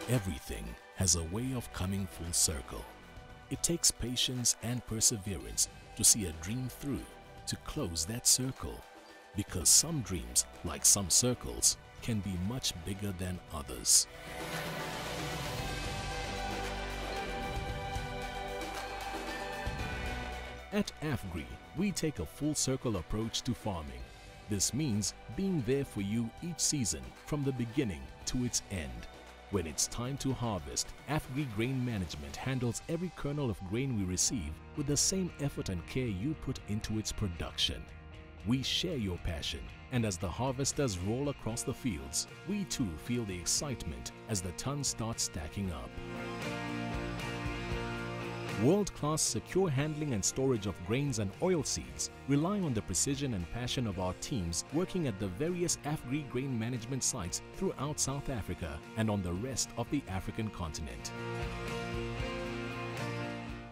Everything has a way of coming full circle. It takes patience and perseverance to see a dream through, to close that circle. Because some dreams, like some circles, can be much bigger than others. At AFGRI, we take a full circle approach to farming. This means being there for you each season from the beginning to its end. When it's time to harvest, AFGRI Grain Management handles every kernel of grain we receive with the same effort and care you put into its production. We share your passion, and as the harvesters roll across the fields, we too feel the excitement as the tons start stacking up. World-class secure handling and storage of grains and oilseeds rely on the precision and passion of our teams working at the various AFGRI grain management sites throughout South Africa and on the rest of the African continent.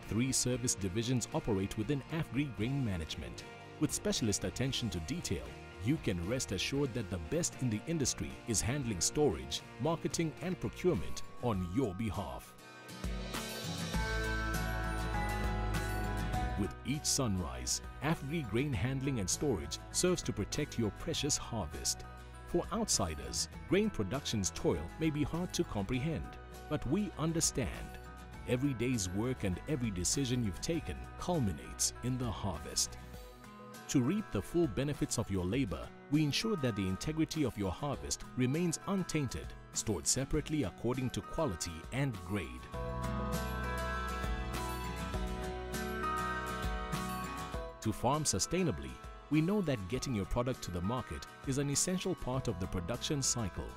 3 service divisions operate within AFGRI Grain Management. With specialist attention to detail, you can rest assured that the best in the industry is handling storage, marketing and procurement on your behalf. With each sunrise, AFGRI Grain Handling and Storage serves to protect your precious harvest. For outsiders, grain production's toil may be hard to comprehend, but we understand. Every day's work and every decision you've taken culminates in the harvest. To reap the full benefits of your labor, we ensure that the integrity of your harvest remains untainted, stored separately according to quality and grade. To farm sustainably, we know that getting your product to the market is an essential part of the production cycle.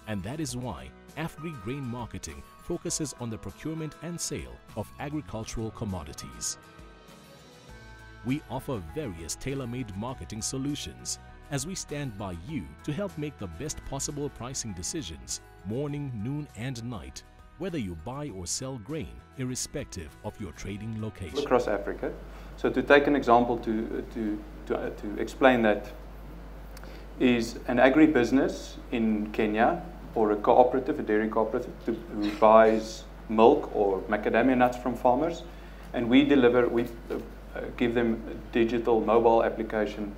And that is why AFGRI Grain Marketing focuses on the procurement and sale of agricultural commodities. We offer various tailor-made marketing solutions as we stand by you to help make the best possible pricing decisions morning, noon and night, whether you buy or sell grain, irrespective of your trading location. Across Africa. So to take an example to explain that is an agribusiness in Kenya or a cooperative, a dairy cooperative who buys milk or macadamia nuts from farmers, and we give them a digital mobile application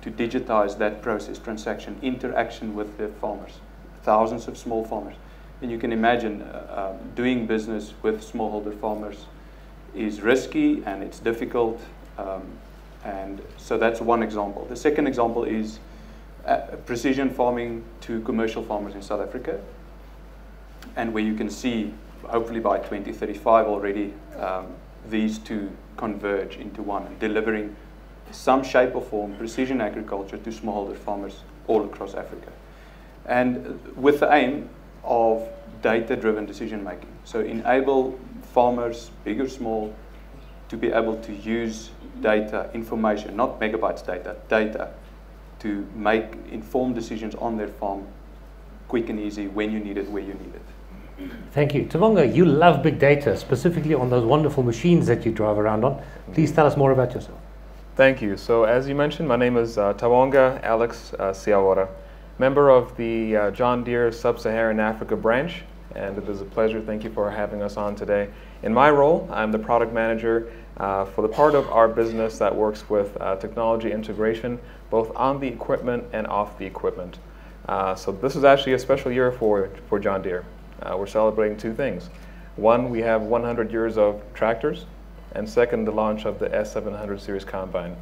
to digitize that process, transaction, interaction with the farmers, thousands of small farmers. And you can imagine doing business with smallholder farmers is risky and it's difficult, and so that's one example. The second example is precision farming to commercial farmers in South Africa, and where you can see hopefully by 2035 already these two converge into one, delivering some shape or form precision agriculture to smallholder farmers all across Africa, and with the aim of data-driven decision making. So enable farmers, big or small, to be able to use data, information, not megabytes data, to make informed decisions on their farm, quick and easy, when you need it, where you need it. Thank you. Tawonga, you love big data, specifically on those wonderful machines that you drive around on. Please tell us more about yourself. Thank you. So as you mentioned, my name is Tawonga Alex Siawara, member of the John Deere Sub-Saharan Africa branch, and it is a pleasure. Thank you for having us on today. In my role, I'm the product manager for the part of our business that works with technology integration, both on the equipment and off the equipment. So this is actually a special year for John Deere. We're celebrating 2 things. One, we have 100 years of tractors, and second, the launch of the S700 series combine.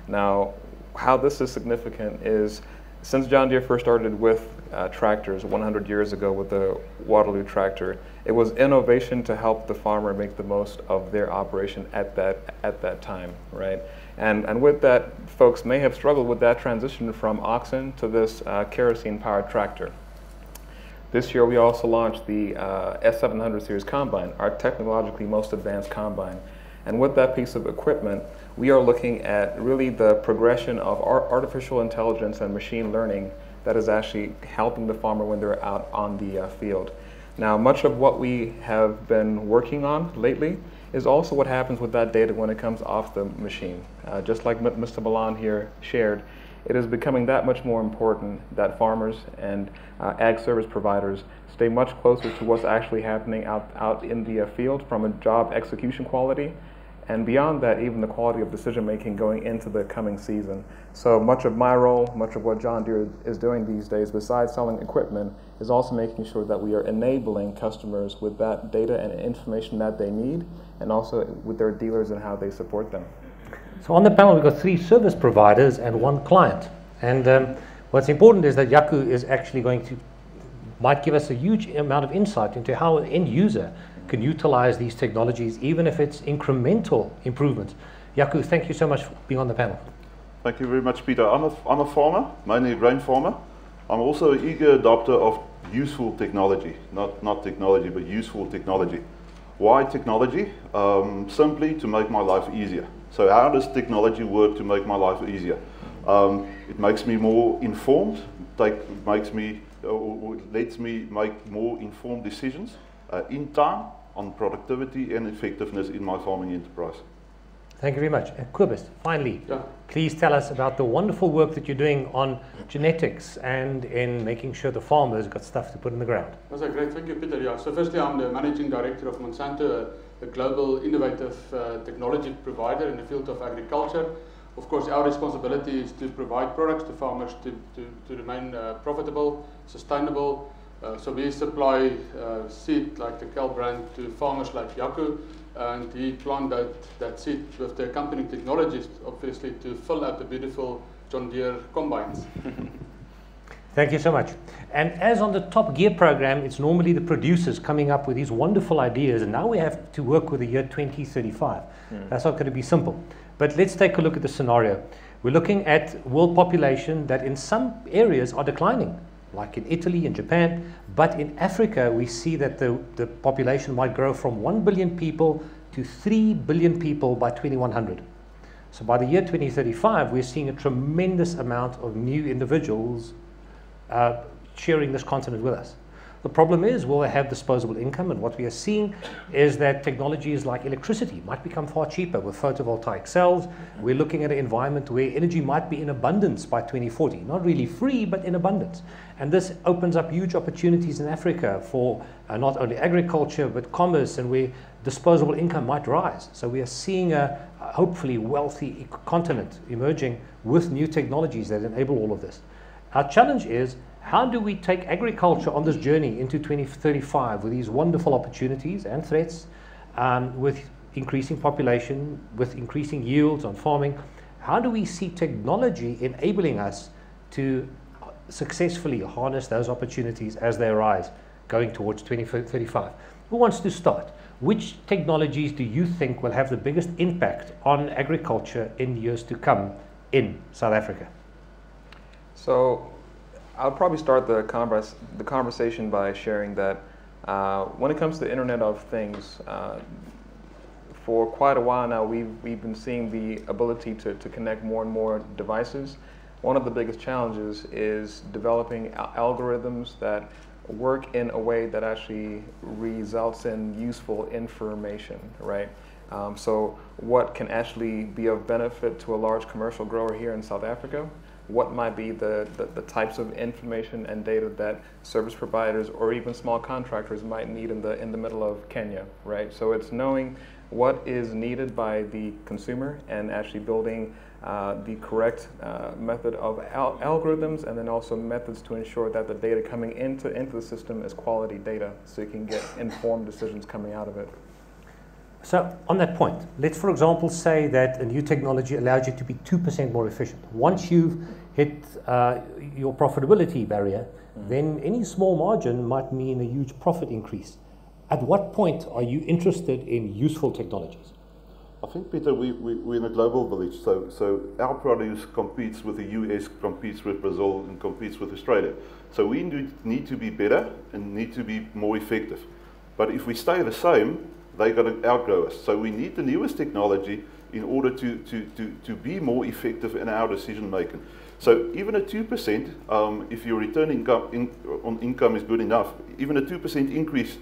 Now, how this is significant is, since John Deere first started with tractors 100 years ago with the Waterloo tractor, it was innovation to help the farmer make the most of their operation at that time, right? And with that, folks may have struggled with that transition from oxen to this kerosene-powered tractor. This year we also launched the S700 series combine, our technologically most advanced combine. And with that piece of equipment, we are looking at really the progression of artificial intelligence and machine learning that is actually helping the farmer when they're out on the field. Now, much of what we have been working on lately is also what happens with that data when it comes off the machine. Just like Mr. Milan here shared, it is becoming that much more important that farmers and ag service providers stay much closer to what's actually happening out in the field from a job execution quality, and beyond that, even the quality of decision making going into the coming season. So much of my role, much of what John Deere is doing these days, besides selling equipment, is also making sure that we are enabling customers with that data and information that they need, and also with their dealers and how they support them. So on the panel, we've got 3 service providers and 1 client. And what's important is that Jaco is actually might give us a huge amount of insight into how an end user can utilize these technologies, even if it's incremental improvements. Jaco, thank you so much for being on the panel. Thank you very much, Pieter. I'm a farmer, mainly a grain farmer. I'm also an eager adopter of useful technology, not technology, but useful technology. Why technology? Simply to make my life easier. So how does technology work to make my life easier? It makes me more informed, lets me make more informed decisions in time on productivity and effectiveness in my farming enterprise. Thank you very much. And Kobus, finally, please tell us about the wonderful work that you're doing on genetics and in making sure the farmers got stuff to put in the ground. That's great. Thank you, Pieter. Yeah. So firstly, I'm the Managing Director of Monsanto, a global innovative technology provider in the field of agriculture. Of course, our responsibility is to provide products to farmers to remain profitable, sustainable. So we supply seed like the Cal brand to farmers like Jaco, and he planted that seed with the accompanying technologies, obviously, to fill out the beautiful John Deere combines. Thank you so much. And as on the Top Gear program, it's normally the producers coming up with these wonderful ideas, and now we have to work with the year 2035. That's not going to be simple. But let's take a look at the scenario. We're looking at world population that in some areas are declining, like in Italy and Japan, but in Africa we see that the population might grow from 1 billion people to 3 billion people by 2100. So by the year 2035 we're seeing a tremendous amount of new individuals sharing this continent with us. The problem is, will they have disposable income? And what we are seeing is that technologies like electricity might become far cheaper with photovoltaic cells. We're looking at an environment where energy might be in abundance by 2040. Not really free, but in abundance. And this opens up huge opportunities in Africa for not only agriculture, but commerce, and where disposable income might rise. So we are seeing a hopefully wealthy continent emerging with new technologies that enable all of this. Our challenge is, how do we take agriculture on this journey into 2035 with these wonderful opportunities and threats, with increasing population, with increasing yields on farming? How do we see technology enabling us to successfully harness those opportunities as they arise going towards 2035? Who wants to start? Which technologies do you think will have the biggest impact on agriculture in years to come in South Africa? So I'll probably start the conversation by sharing that when it comes to the Internet of Things, for quite a while now we've been seeing the ability to connect more and more devices. One of the biggest challenges is developing algorithms that work in a way that actually results in useful information, right? So what can actually be of benefit to a large commercial grower here in South Africa? What might be the types of information and data that service providers or even small contractors might need in the middle of Kenya, right? So it's knowing what is needed by the consumer and actually building the correct method of algorithms, and then also methods to ensure that the data coming into the system is quality data, so you can get informed decisions coming out of it. So on that point, let's for example say that a new technology allows you to be 2% more efficient. Once you've hit your profitability barrier, then any small margin might mean a huge profit increase. At what point are you interested in useful technologies? I think, Pieter, we're in a global village, so our produce competes with the US, competes with Brazil, and competes with Australia. So we need to be better and need to be more effective. But if we stay the same, they're going to outgrow us. So we need the newest technology in order to be more effective in our decision making. So even a 2%, if your return on income is good enough, even a 2% increase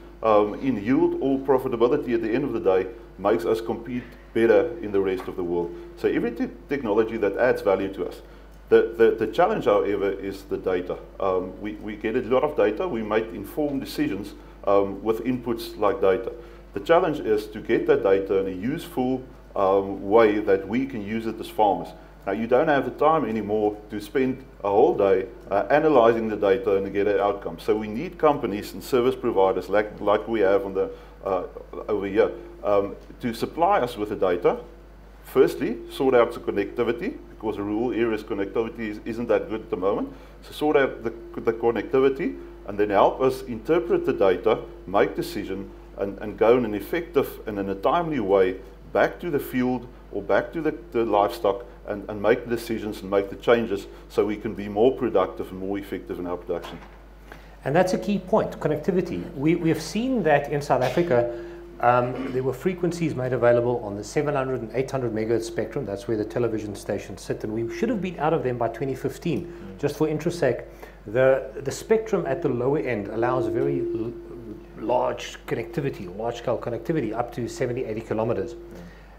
in yield or profitability at the end of the day makes us compete better in the rest of the world. So every technology that adds value to us The challenge, however, is the data. We get a lot of data. We make informed decisions with inputs like data. The challenge is to get that data in a useful way that we can use it as farmers. Now, you don't have the time anymore to spend a whole day analyzing the data and get an outcome. So we need companies and service providers like we have on the, over here to supply us with the data. Firstly, sort out the connectivity, because the rural areas connectivity isn't that good at the moment. So sort out the connectivity, and then help us interpret the data, make decisions, and go in an effective and in a timely way back to the field or back to the livestock and make the decisions and make the changes so we can be more productive and more effective in our production. And that's a key point, connectivity. We have seen that in South Africa. There were frequencies made available on the 700 and 800 megahertz spectrum. That's where the television stations sit, and we should have been out of them by 2015. Just for interest sake, the spectrum at the lower end allows very large connectivity, large-scale connectivity, up to 70, 80 kilometers.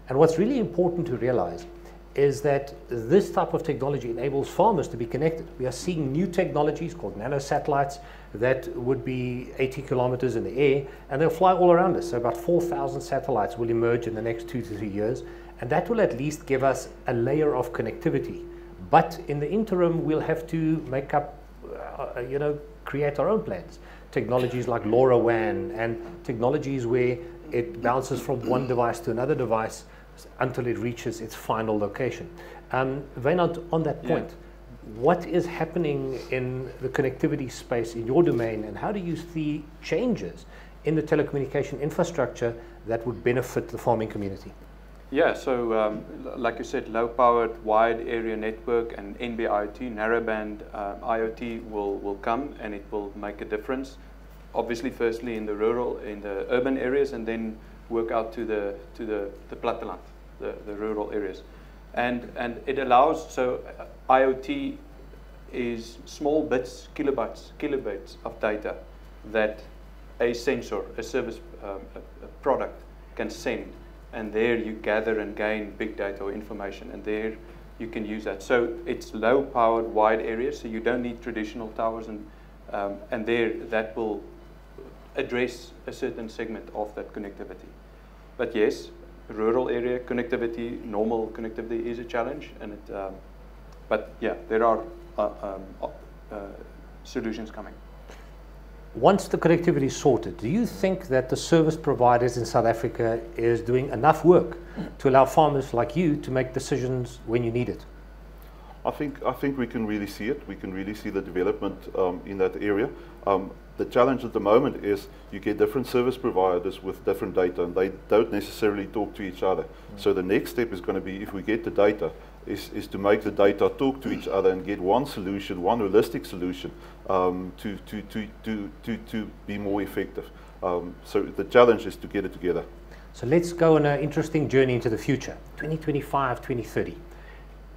And what's really important to realize is that this type of technology enables farmers to be connected. We are seeing new technologies called nanosatellites that would be 80 kilometers in the air, and they'll fly all around us. So about 4,000 satellites will emerge in the next 2 to 3 years, and that will at least give us a layer of connectivity. But in the interim, we'll have to make up, create our own plans. Technologies like LoRaWAN and technologies where it bounces from one device to another device until it reaches its final location. Wynand, on that point, what is happening in the connectivity space in your domain, and how do you see changes in the telecommunication infrastructure that would benefit the farming community? Yeah, so like you said, low-powered wide area network and NB-IoT, narrowband IoT will come, and it will make a difference. Obviously, firstly in the urban areas, and then work out to the platteland, the rural areas, and it allows, so IoT is small bits, kilobytes of data that a sensor, a service, a product can send, and there you gather and gain big data or information, and there you can use that. So it's low-powered wide areas, so you don't need traditional towers, and there that will address a certain segment of that connectivity. But yes, rural area connectivity, normal connectivity is a challenge, and but yeah, there are solutions coming. Once the connectivity is sorted, do you think that the service providers in South Africa is doing enough work to allow farmers like you to make decisions when you need it? I think we can really see it. We can really see the development in that area. The challenge at the moment is you get different service providers with different data, and they don't necessarily talk to each other. So the next step is going to be, if we get the data, is to make the data talk to each other and get one solution, one holistic solution to be more effective. So the challenge is to get it together. So let's go on an interesting journey into the future, 2025, 2030.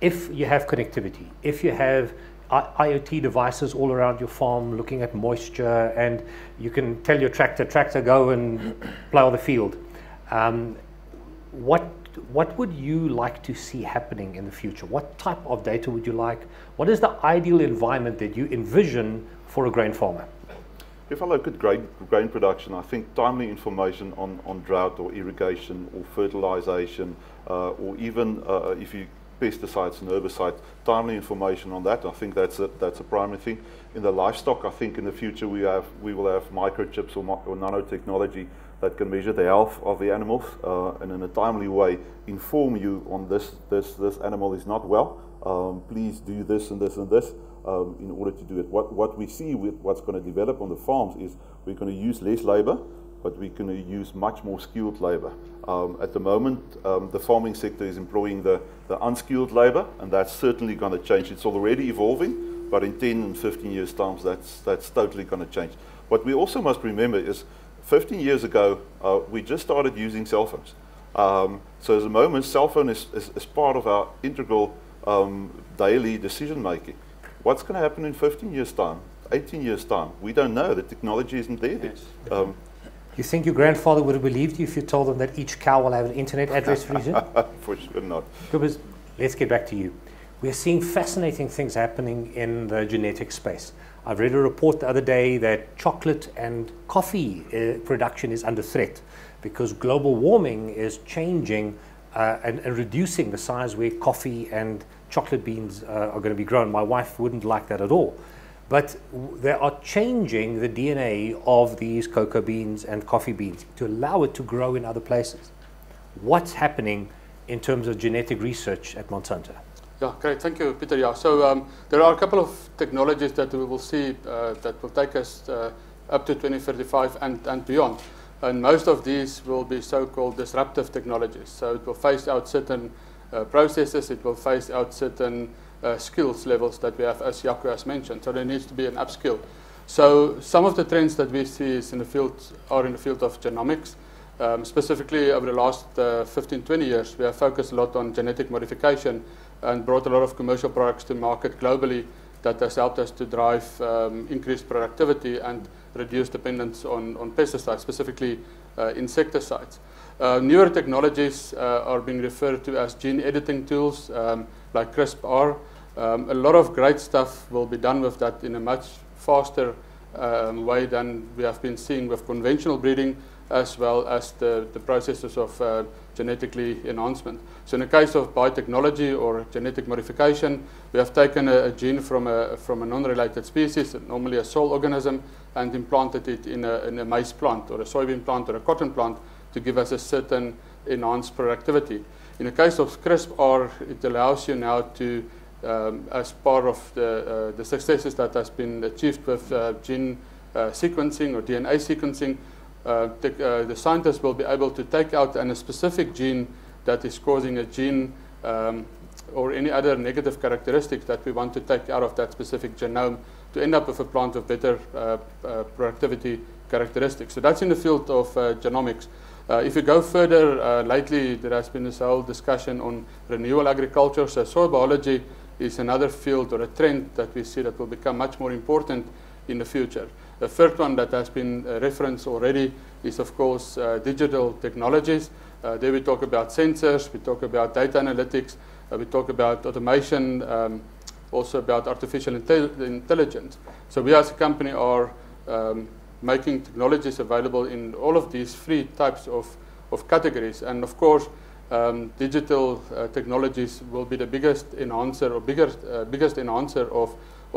If you have connectivity, if you have IoT devices all around your farm looking at moisture, and you can tell your tractor go and plow the field, what would you like to see happening in the future? What type of data would you like? What is the ideal environment that you envision for a grain farmer? If I look at grain production, I think timely information on drought or irrigation or fertilization, or even if you pesticides and herbicides, timely information on that. I think that's a primary thing. In the livestock, I think in the future we will have microchips or nanotechnology that can measure the health of the animals and in a timely way inform you on this animal is not well. Please do this and this and this in order to do it. What we see with what's going to develop on the farms is we're going to use less labor, but we're going to use much more skilled labor. At the moment, the farming sector is employing the unskilled labor, and that's certainly going to change. It's already evolving, but in 10 and 15 years' time, that's totally going to change. What we also must remember is 15 years ago, we just started using cell phones. So at the moment, cell phone is part of our integral daily decision making. What's going to happen in 15 years' time, 18 years' time? We don't know. The technology isn't there yet. You think your grandfather would have believed you if you told them that each cow will have an internet address for you? For sure not. Because let's get back to you. we're seeing fascinating things happening in the genetic space. I've read a report the other day that chocolate and coffee production is under threat because global warming is changing and reducing the size where coffee and chocolate beans are going to be grown. My wife wouldn't like that at all. But they are changing the DNA of these cocoa beans and coffee beans to allow it to grow in other places. What's happening in terms of genetic research at Monsanto? Yeah, great. Thank you, Pieter. Yeah, so there are a couple of technologies that we will see that will take us up to 2035 and beyond. And most of these will be so-called disruptive technologies. So it will phase out certain processes, it will phase out certain skills levels that we have, as Jaco has mentioned. So there needs to be an upskill. So some of the trends that we see is in the field of genomics. Specifically over the last 15-20 years, we have focused a lot on genetic modification and brought a lot of commercial products to market globally that has helped us to drive increased productivity and reduce dependence on pesticides, specifically insecticides. Newer technologies are being referred to as gene editing tools like CRISPR. A lot of great stuff will be done with that in a much faster way than we have been seeing with conventional breeding, as well as the processes of genetically enhancement. So in the case of biotechnology or genetic modification, we have taken a gene from a non-related species, normally a soil organism, and implanted it in a maize plant or a soybean plant or a cotton plant to give us a certain enhanced productivity. In the case of CRISPR, it allows you now to, as part of the successes that has been achieved with gene sequencing or DNA sequencing, the scientists will be able to take out a specific gene that is causing a gene or any other negative characteristics that we want to take out of that specific genome to end up with a plant with better productivity characteristics. So that's in the field of genomics. If you go further, lately there has been this whole discussion on renewable agriculture. So soil biology is another field or a trend that we see that will become much more important in the future. The third one that has been referenced already is, of course, digital technologies. There we talk about sensors, we talk about data analytics, we talk about automation, also about artificial intelligence. So we as a company are making technologies available in all of these three types of categories. And of course, digital technologies will be the biggest enhancer or biggest enhancer of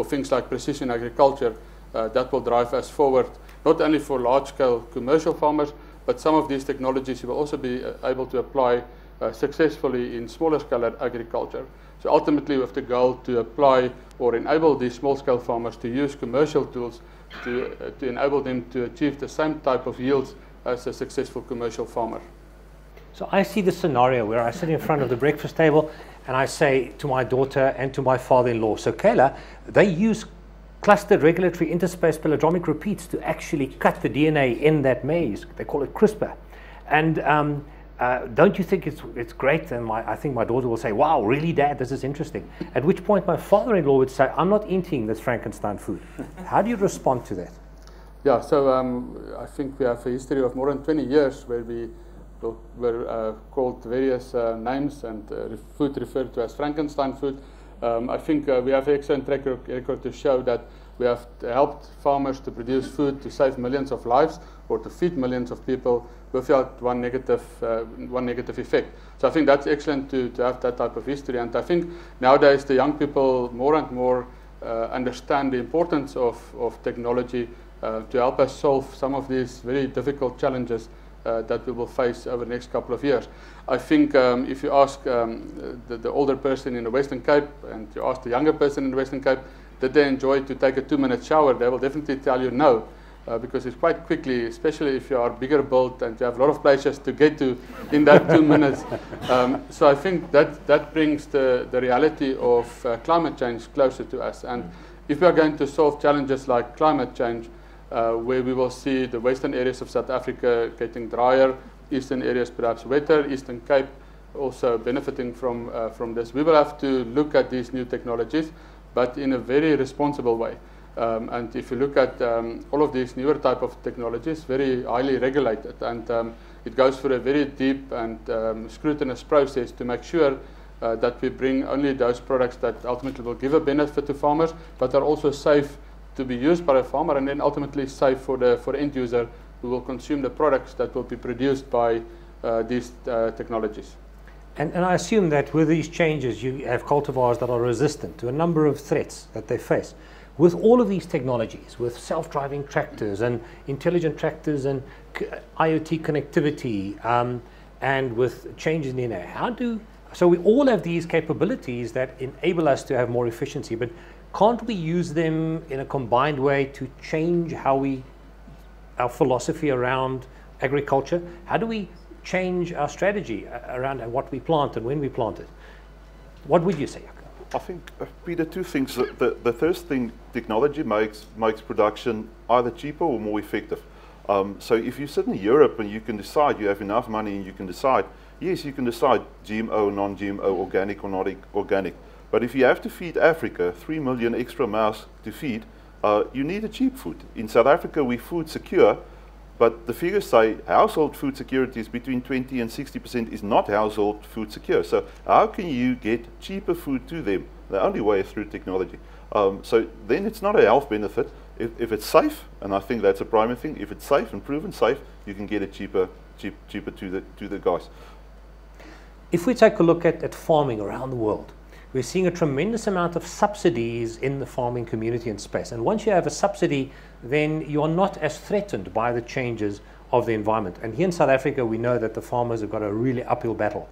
things like precision agriculture. That will drive us forward, not only for large-scale commercial farmers, but some of these technologies you will also be able to apply successfully in smaller-scale agriculture. So ultimately, we have the goal to apply or enable these small-scale farmers to use commercial tools to enable them to achieve the same type of yields as a successful commercial farmer. So I see the scenario where I sit in front of the breakfast table and I say to my daughter and to my father-in-law, so Kayla, they use clustered regulatory interspace palindromic repeats to actually cut the DNA in that maize. They call it CRISPR. And don't you think it's great? And I think my daughter will say, wow, really, Dad, this is interesting. At which point my father-in-law would say, I'm not eating this Frankenstein food. How do you respond to that? Yeah, so I think we have a history of more than 20 years where we were called various names and food referred to as Frankenstein food. I think we have an excellent track record to show that we have helped farmers to produce food to save millions of lives or to feed millions of people without one negative effect. So I think that's excellent to have that type of history. And I think nowadays the young people more and more understand the importance of technology to help us solve some of these very difficult challenges that we will face over the next couple of years. I think if you ask the older person in the Western Cape and you ask the younger person in the Western Cape, did they enjoy to take a 2-minute shower, they will definitely tell you no, because it's quite quickly, especially if you are bigger built and you have a lot of places to get to in that 2 minutes. So I think that brings the reality of climate change closer to us. And if we are going to solve challenges like climate change, where we will see the western areas of South Africa getting drier, eastern areas perhaps wetter, Eastern Cape also benefiting from this. We will have to look at these new technologies, but in a very responsible way. And if you look at all of these newer type of technologies, very highly regulated, and it goes through a very deep and scrutinous process to make sure that we bring only those products that ultimately will give a benefit to farmers, but are also safe to be used by a farmer, and then ultimately safe for the end user who will consume the products that will be produced by these technologies. And I assume that with these changes, you have cultivars that are resistant to a number of threats that they face. With all of these technologies, with self-driving tractors and intelligent tractors and IoT connectivity, and with changes in the air, so we all have these capabilities that enable us to have more efficiency, but can't we use them in a combined way to change our philosophy around agriculture? How do we change our strategy around what we plant and when we plant it? What would you say, Jaco? I think, Pieter, two things. The first thing, technology makes production either cheaper or more effective. So if you sit in Europe and you can decide, you have enough money and you can decide, yes, you can decide GMO, non-GMO, organic or not organic. But if you have to feed Africa 3 million extra mouths to feed, you need a cheap food. In South Africa, we're food secure, but the figures say household food security is between 20 and 60% is not household food secure. So how can you get cheaper food to them? The only way is through technology. So then it's not a health benefit. If it's safe, and I think that's a primary thing, if it's safe and proven safe, you can get it cheaper to the guys. If we take a look at farming around the world, we're seeing a tremendous amount of subsidies in the farming community and space. And once you have a subsidy, then you're not as threatened by the changes of the environment. And here in South Africa, we know that the farmers have got a really uphill battle.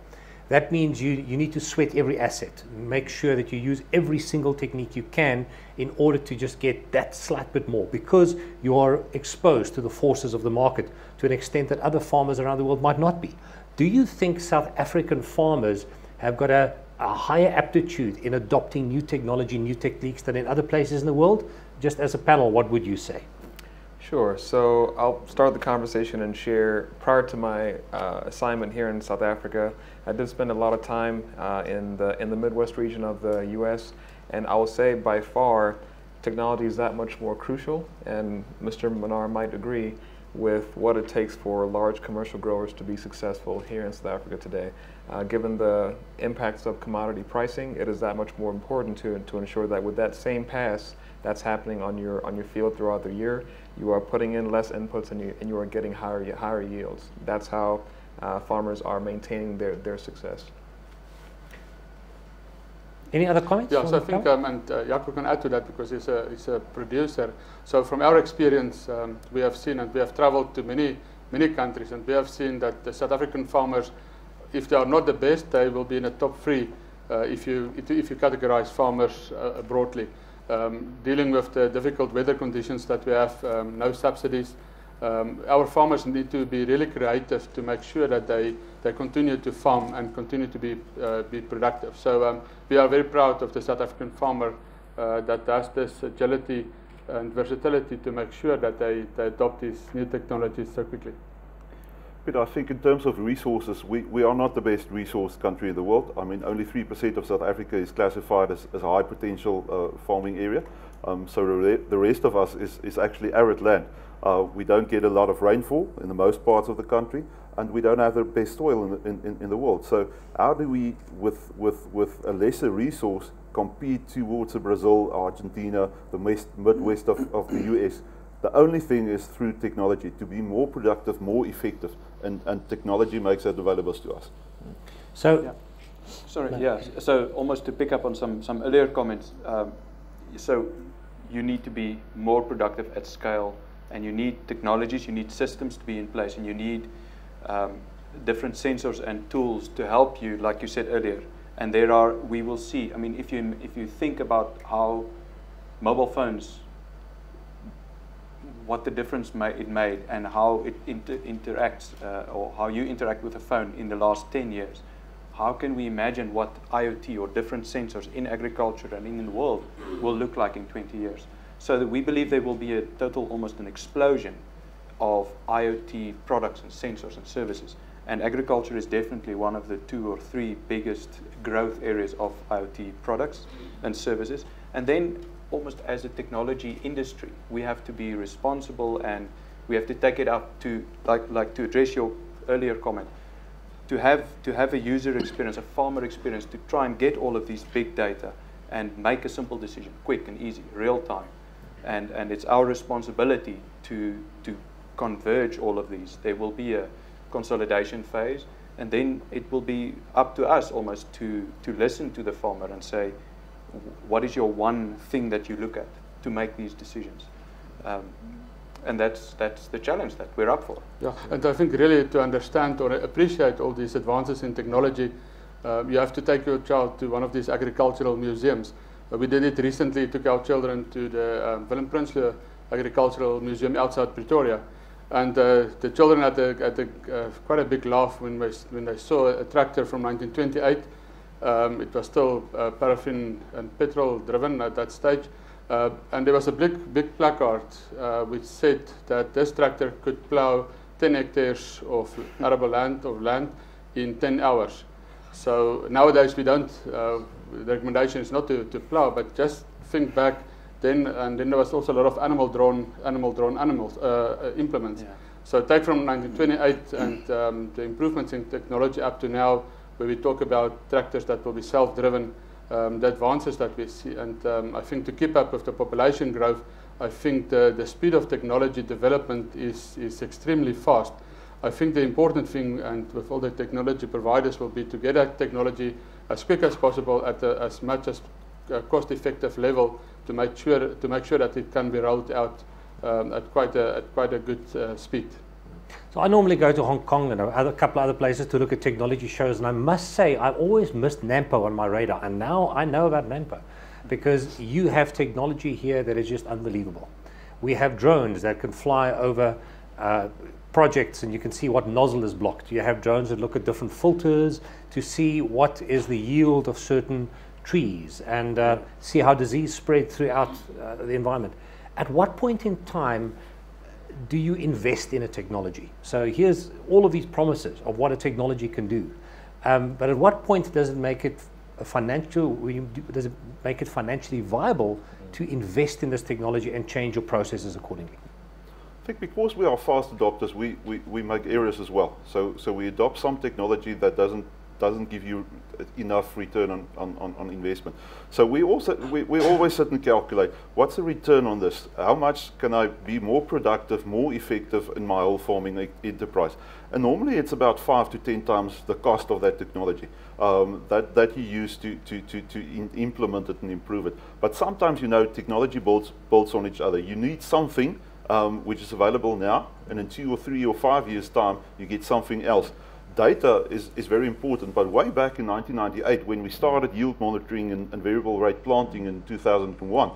That means you need to sweat every asset, make sure that you use every single technique you can in order to just get that slight bit more, because you are exposed to the forces of the market to an extent that other farmers around the world might not be. Do you think South African farmers have got a higher aptitude in adopting new technology, new techniques than in other places in the world? Just as a panel, what would you say? Sure. So I'll start the conversation and share, prior to my assignment here in South Africa, I did spend a lot of time in the Midwest region of the U.S., and I will say by far technology is that much more crucial, and Mr. Manar might agree with what it takes for large commercial growers to be successful here in South Africa today. Given the impacts of commodity pricing, it is that much more important to ensure that with that same pass that's happening on your field throughout the year, you are putting in less inputs and you are getting higher yields. That's how farmers are maintaining their success. Any other comments? Yeah, so I think, and Jaco can add to that because he's a producer. So from our experience, we have seen, and we have traveled to many countries, and we have seen that the South African farmers, if they are not the best, they will be in the top 3 if you categorize farmers broadly. Dealing with the difficult weather conditions that we have, no subsidies. Our farmers need to be really creative to make sure that they continue to farm and continue to be productive. So we are very proud of the South African farmer that has this agility and versatility to make sure that they adopt these new technologies so quickly. But I think in terms of resources, we are not the best resource country in the world. I mean, only 3% of South Africa is classified as a high potential farming area. So the rest of us is actually arid land. We don't get a lot of rainfall in the most parts of the country, and we don't have the best soil in the world. So how do we, with a lesser resource, compete towards Brazil, Argentina, the Midwest of the US? The only thing is through technology, to be more productive, more effective, and technology makes that available to us. So, yeah. Sorry, yeah. So almost to pick up on some earlier comments, so you need to be more productive at scale, and you need technologies, you need systems to be in place, and you need different sensors and tools to help you, like you said earlier. And we will see. I mean, if you think about how mobile phones, what the difference it made, and how it interacts, or how you interact with a phone in the last 10 years, how can we imagine what IoT or different sensors in agriculture and in the world will look like in 20 years? So that we believe there will be a total, almost an explosion of IoT products and sensors and services. And agriculture is definitely one of the 2 or 3 biggest growth areas of IoT products and services. And then, almost as a technology industry, we have to be responsible, and we have to take it up to, like to address your earlier comment, to have a user experience, a farmer experience, to try and get all of these big data and make a simple decision, quick and easy, real time. And it's our responsibility to converge all of these. There will be a consolidation phase, and then it will be up to us almost to listen to the farmer and say, what is your one thing that you look at to make these decisions? And that's the challenge that we're up for. Yeah, and I think really to understand or appreciate all these advances in technology, you have to take your child to one of these agricultural museums. We did it recently, took our children to the Willem Prinsloo Agricultural Museum outside Pretoria. And the children had quite a big laugh when they saw a tractor from 1928. It was still paraffin and petrol driven at that stage. And there was a big placard which said that this tractor could plow 10 hectares of arable land or land in 10 hours. So nowadays we don't, the recommendation is not to plow, but just think back then, and then there was also a lot of animal-drawn implements. Yeah. So take from 1928 and the improvements in technology up to now, where we talk about tractors that will be self-driven, the advances that we see. And I think to keep up with the population growth, I think the speed of technology development is extremely fast. I think the important thing, and with all the technology providers, will be to get that technology as quick as possible at as much as cost-effective level to make sure that it can be rolled out at quite a good speed. So I normally go to Hong Kong and a couple of other places to look at technology shows, and I must say I've always missed Nampo on my radar, and now I know about Nampo because you have technology here that is just unbelievable. We have drones that can fly over projects, and you can see what nozzle is blocked. You have drones that look at different filters to see what is the yield of certain trees and see how disease spread throughout the environment. At what point in time do you invest in a technology? So here's all of these promises of what a technology can do, but at what point does it make it does it make it financially viable to invest in this technology and change your processes accordingly? I think because we are fast adopters, we make errors as well. So we adopt some technology that doesn't give you enough return on investment. So we always sit and calculate, what's the return on this? How much can I be more productive, more effective in my whole farming enterprise? And normally it's about 5 to 10 times the cost of that technology that you use to implement it and improve it. But sometimes, technology builds on each other. You need something which is available now, and in 2 or 3 or 5 years' time, you get something else. Data is very important, but way back in 1998, when we started yield monitoring and variable rate planting in 2001,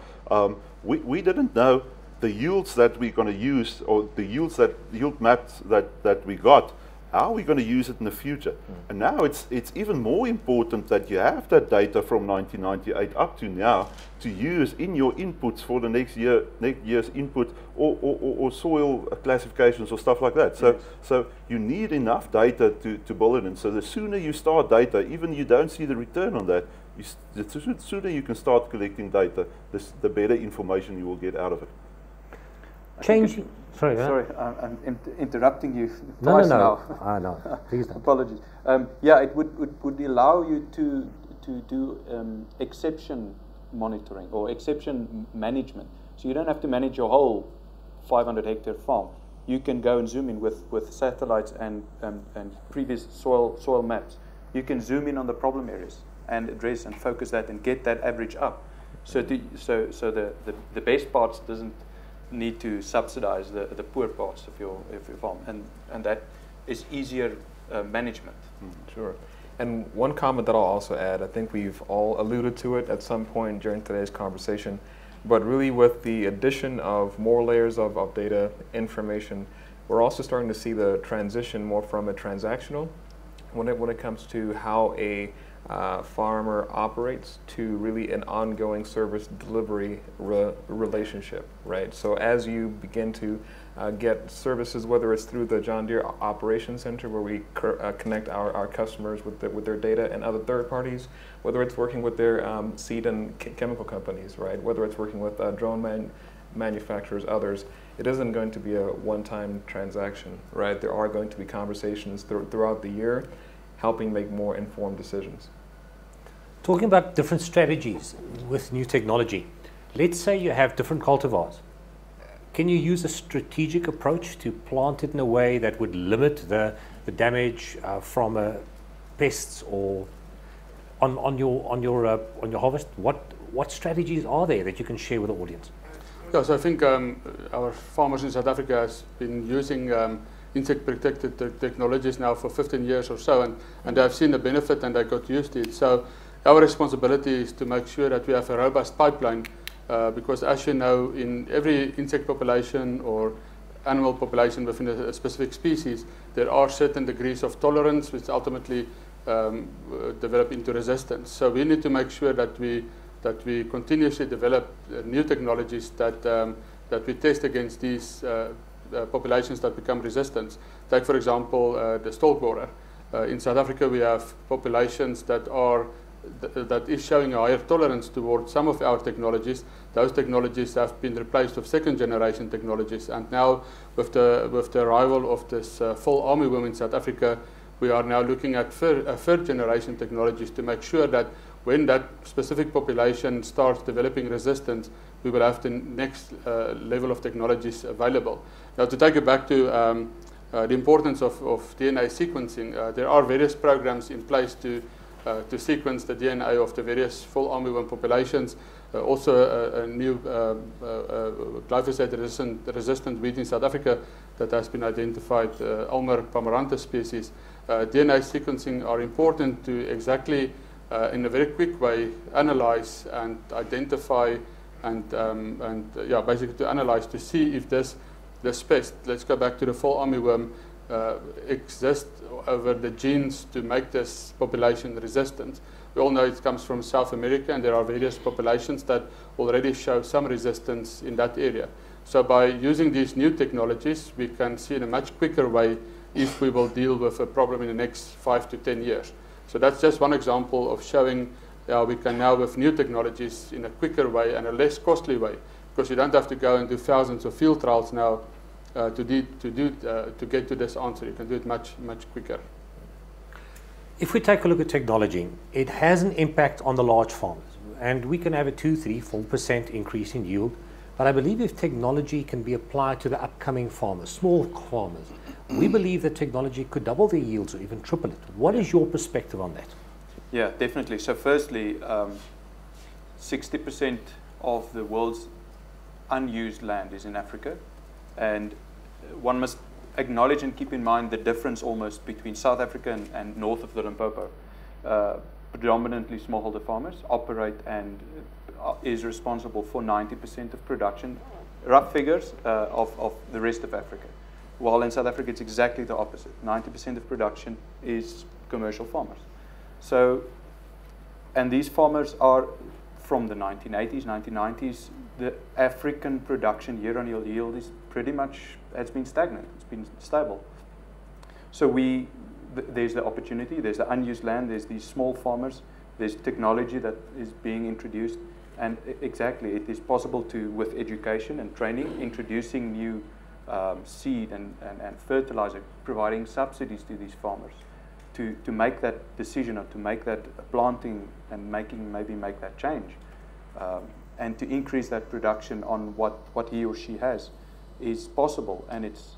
we didn't know the yields that we're going to use, or the yield maps that we got. How are we going to use it in the future? And now it's even more important that you have that data from 1998 up to now to use in your inputs for the next year's input or soil classifications or stuff like that. So you need enough data to build it in. So the sooner you start data, even you don't see the return on that, the sooner you can start collecting data, the better information you will get out of it. Changing. Sorry, I'm interrupting you twice now. No, please don't. Apologies. Yeah, it would allow you to do exception monitoring or exception management. So you don't have to manage your whole 500-hectare farm. You can go and zoom in with satellites and previous soil maps. You can zoom in on the problem areas and address and focus that and get that average up. So the best parts doesn't need to subsidize the poor parts of your farm, and that is easier management. Sure. And one comment that I'll also add, I think we've all alluded to it at some point during today's conversation, but really with the addition of more layers of data information, we're also starting to see the transition more from a transactional when it comes to how a farmer operates to really an ongoing service delivery relationship, right? So as you begin to get services, whether it's through the John Deere Operations Center, where we connect our customers with their data and other third parties, whether it's working with their seed and chemical companies, right? Whether it's working with drone manufacturers, others, it isn't going to be a one-time transaction, right? There are going to be conversations throughout the year. helping make more informed decisions. Talking about different strategies with new technology, let's say you have different cultivars. Can you use a strategic approach to plant it in a way that would limit the damage from pests or on your harvest? What strategies are there that you can share with the audience? Yeah, so I think our farmers in South Africa has been using insect protected technologies now for 15 years or so, and they've seen the benefit and they got used to it. So our responsibility is to make sure that we have a robust pipeline, because as you know, in every insect population or animal population within a specific species, there are certain degrees of tolerance which ultimately develop into resistance. So we need to make sure that we continuously develop new technologies that we test against these populations that become resistant. Take, for example, the stalk borer. In South Africa, we have populations that is showing a higher tolerance towards some of our technologies. Those technologies have been replaced with second-generation technologies, and now with the arrival of this fall armyworm in South Africa, we are now looking at third-generation technologies to make sure that when that specific population starts developing resistance, we will have the next level of technologies available. Now, to take it back to the importance of DNA sequencing, there are various programs in place to sequence the DNA of the various fall armyworm populations. Also a new glyphosate-resistant wheat in South Africa that has been identified, Ulmer pomeranthus species. DNA sequencing are important to exactly, in a very quick way, analyze and identify and basically to analyze to see if this pest, let's go back to the fall armyworm, exist over the genes to make this population resistant. We all know it comes from South America, and there are various populations that already show some resistance in that area. So by using these new technologies, we can see in a much quicker way if we will deal with a problem in the next 5 to 10 years. So that's just one example of showing how we can now, with new technologies, in a quicker way and a less costly way, because you don't have to go and do thousands of field trials now to get to this answer. You can do it much quicker. If we take a look at technology, it has an impact on the large farmers, and we can have a 2, 3, 4% increase in yield. But I believe if technology can be applied to the upcoming farmers, small farmers, we believe that technology could double their yields or even triple it. What is your perspective on that? Yeah, definitely. So firstly, 60% of the world's unused land is in Africa, and one must acknowledge and keep in mind the difference almost between South Africa and north of the Limpopo. Predominantly smallholder farmers operate and is responsible for 90% of production, rough figures, of the rest of Africa. While in South Africa it's exactly the opposite. 90% of production is commercial farmers. So, and these farmers are from the 1980s, 1990s, the African production year-on-year yield is pretty much, has been stagnant, it's been stable. So there's the opportunity, there's the unused land, there's these small farmers, there's technology that is being introduced, and exactly, it is possible to, with education and training, introducing new seed and fertilizer, providing subsidies to these farmers to make that decision or to make that planting and maybe make that change. And to increase that production on what he or she has is possible. And it's,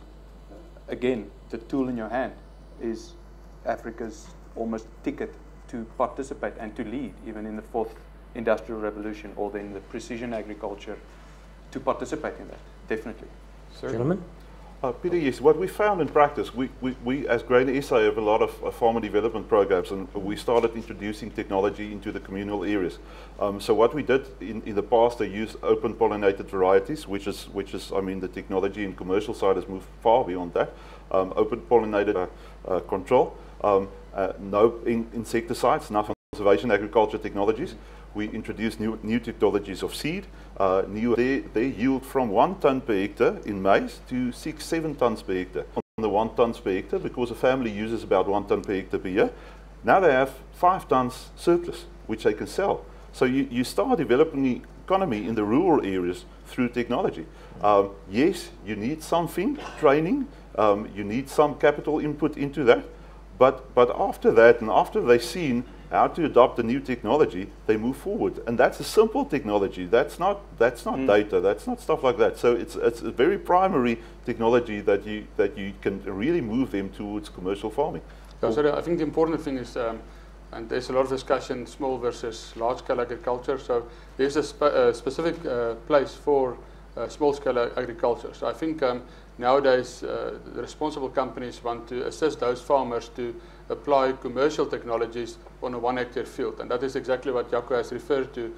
again, the tool in your hand is Africa's almost ticket to participate and to lead, even in the 4th Industrial Revolution or then the precision agriculture, to participate in that, definitely. Gentlemen? Pieter, yes, what we found in practice, we as Grain SA have a lot of farmer development programs, and we started introducing technology into the communal areas. So what we did in the past, they used open pollinated varieties, which is, I mean, the technology in commercial side has moved far beyond that. Open pollinated control, no insecticides, no conservation agriculture technologies. We introduced new technologies of seed. They yield from 1 ton per hectare in maize to 6-7 tons per hectare. On the 1 tons per hectare, because a family uses about 1 ton per hectare per year, now they have 5 tons surplus, which they can sell. So you start developing the economy in the rural areas through technology. Yes, you need something, training, you need some capital input into that, But after that, and after they've seen how to adopt a new technology, they move forward. And that's a simple technology. That's not data. That's not stuff like that. So it's a very primary technology that you can really move them towards commercial farming. Yeah, so I think the important thing is, and there's a lot of discussion, small versus large-scale agriculture. So there's a specific place for small-scale agriculture. So I think nowadays the responsible companies want to assist those farmers to apply commercial technologies on a 1 hectare field, and that is exactly what Jaco has referred to.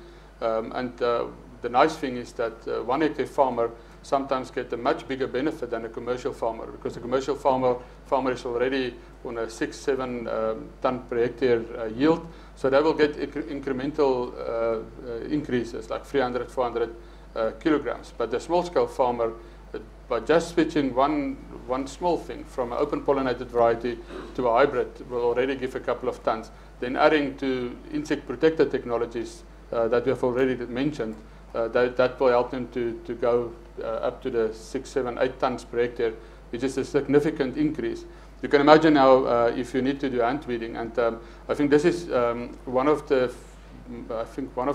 The nice thing is that 1 hectare farmer sometimes get a much bigger benefit than a commercial farmer, because the commercial farmer is already on a 6-7 ton per hectare yield, so they will get incremental increases like 300, 400 kilograms. But the small scale farmer, by just switching one small thing from an open pollinated variety to a hybrid, will already give a couple of tons. Then adding to insect protector technologies that we have already mentioned, that will help them to go up to the 6, 7, 8 tons per hectare, which is a significant increase. You can imagine now if you need to do ant weeding, and I think this is one of the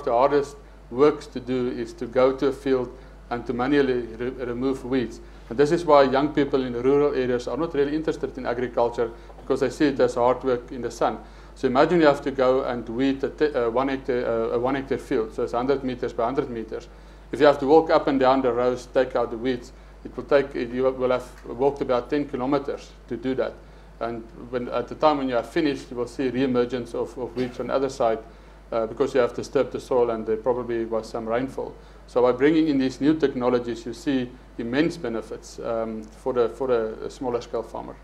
hardest works to do, is to go to a field and to manually remove weeds. And this is why young people in the rural areas are not really interested in agriculture, because they see it as hard work in the sun. So imagine you have to go and weed a 1 hectare field, so it's 100 meters by 100 meters. If you have to walk up and down the rows, take out the weeds, you will have walked about 10 kilometers to do that. And at the time when you are finished, you will see re-emergence of weeds on the other side, because you have disturbed the soil and there probably was some rainfall. So by bringing in these new technologies, you see immense benefits for the smaller scale farmer.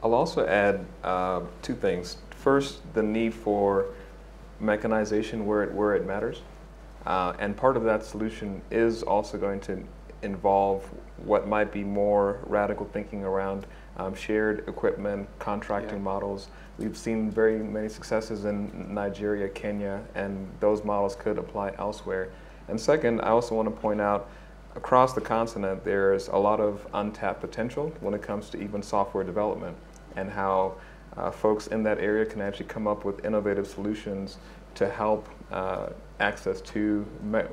I'll also add 2 things. First, the need for mechanization where it matters. And part of that solution is also going to involve what might be more radical thinking around shared equipment, contracting models. We've seen very many successes in Nigeria, Kenya, and those models could apply elsewhere. And second, I also want to point out, across the continent, there's a lot of untapped potential when it comes to even software development, and how folks in that area can actually come up with innovative solutions to help access to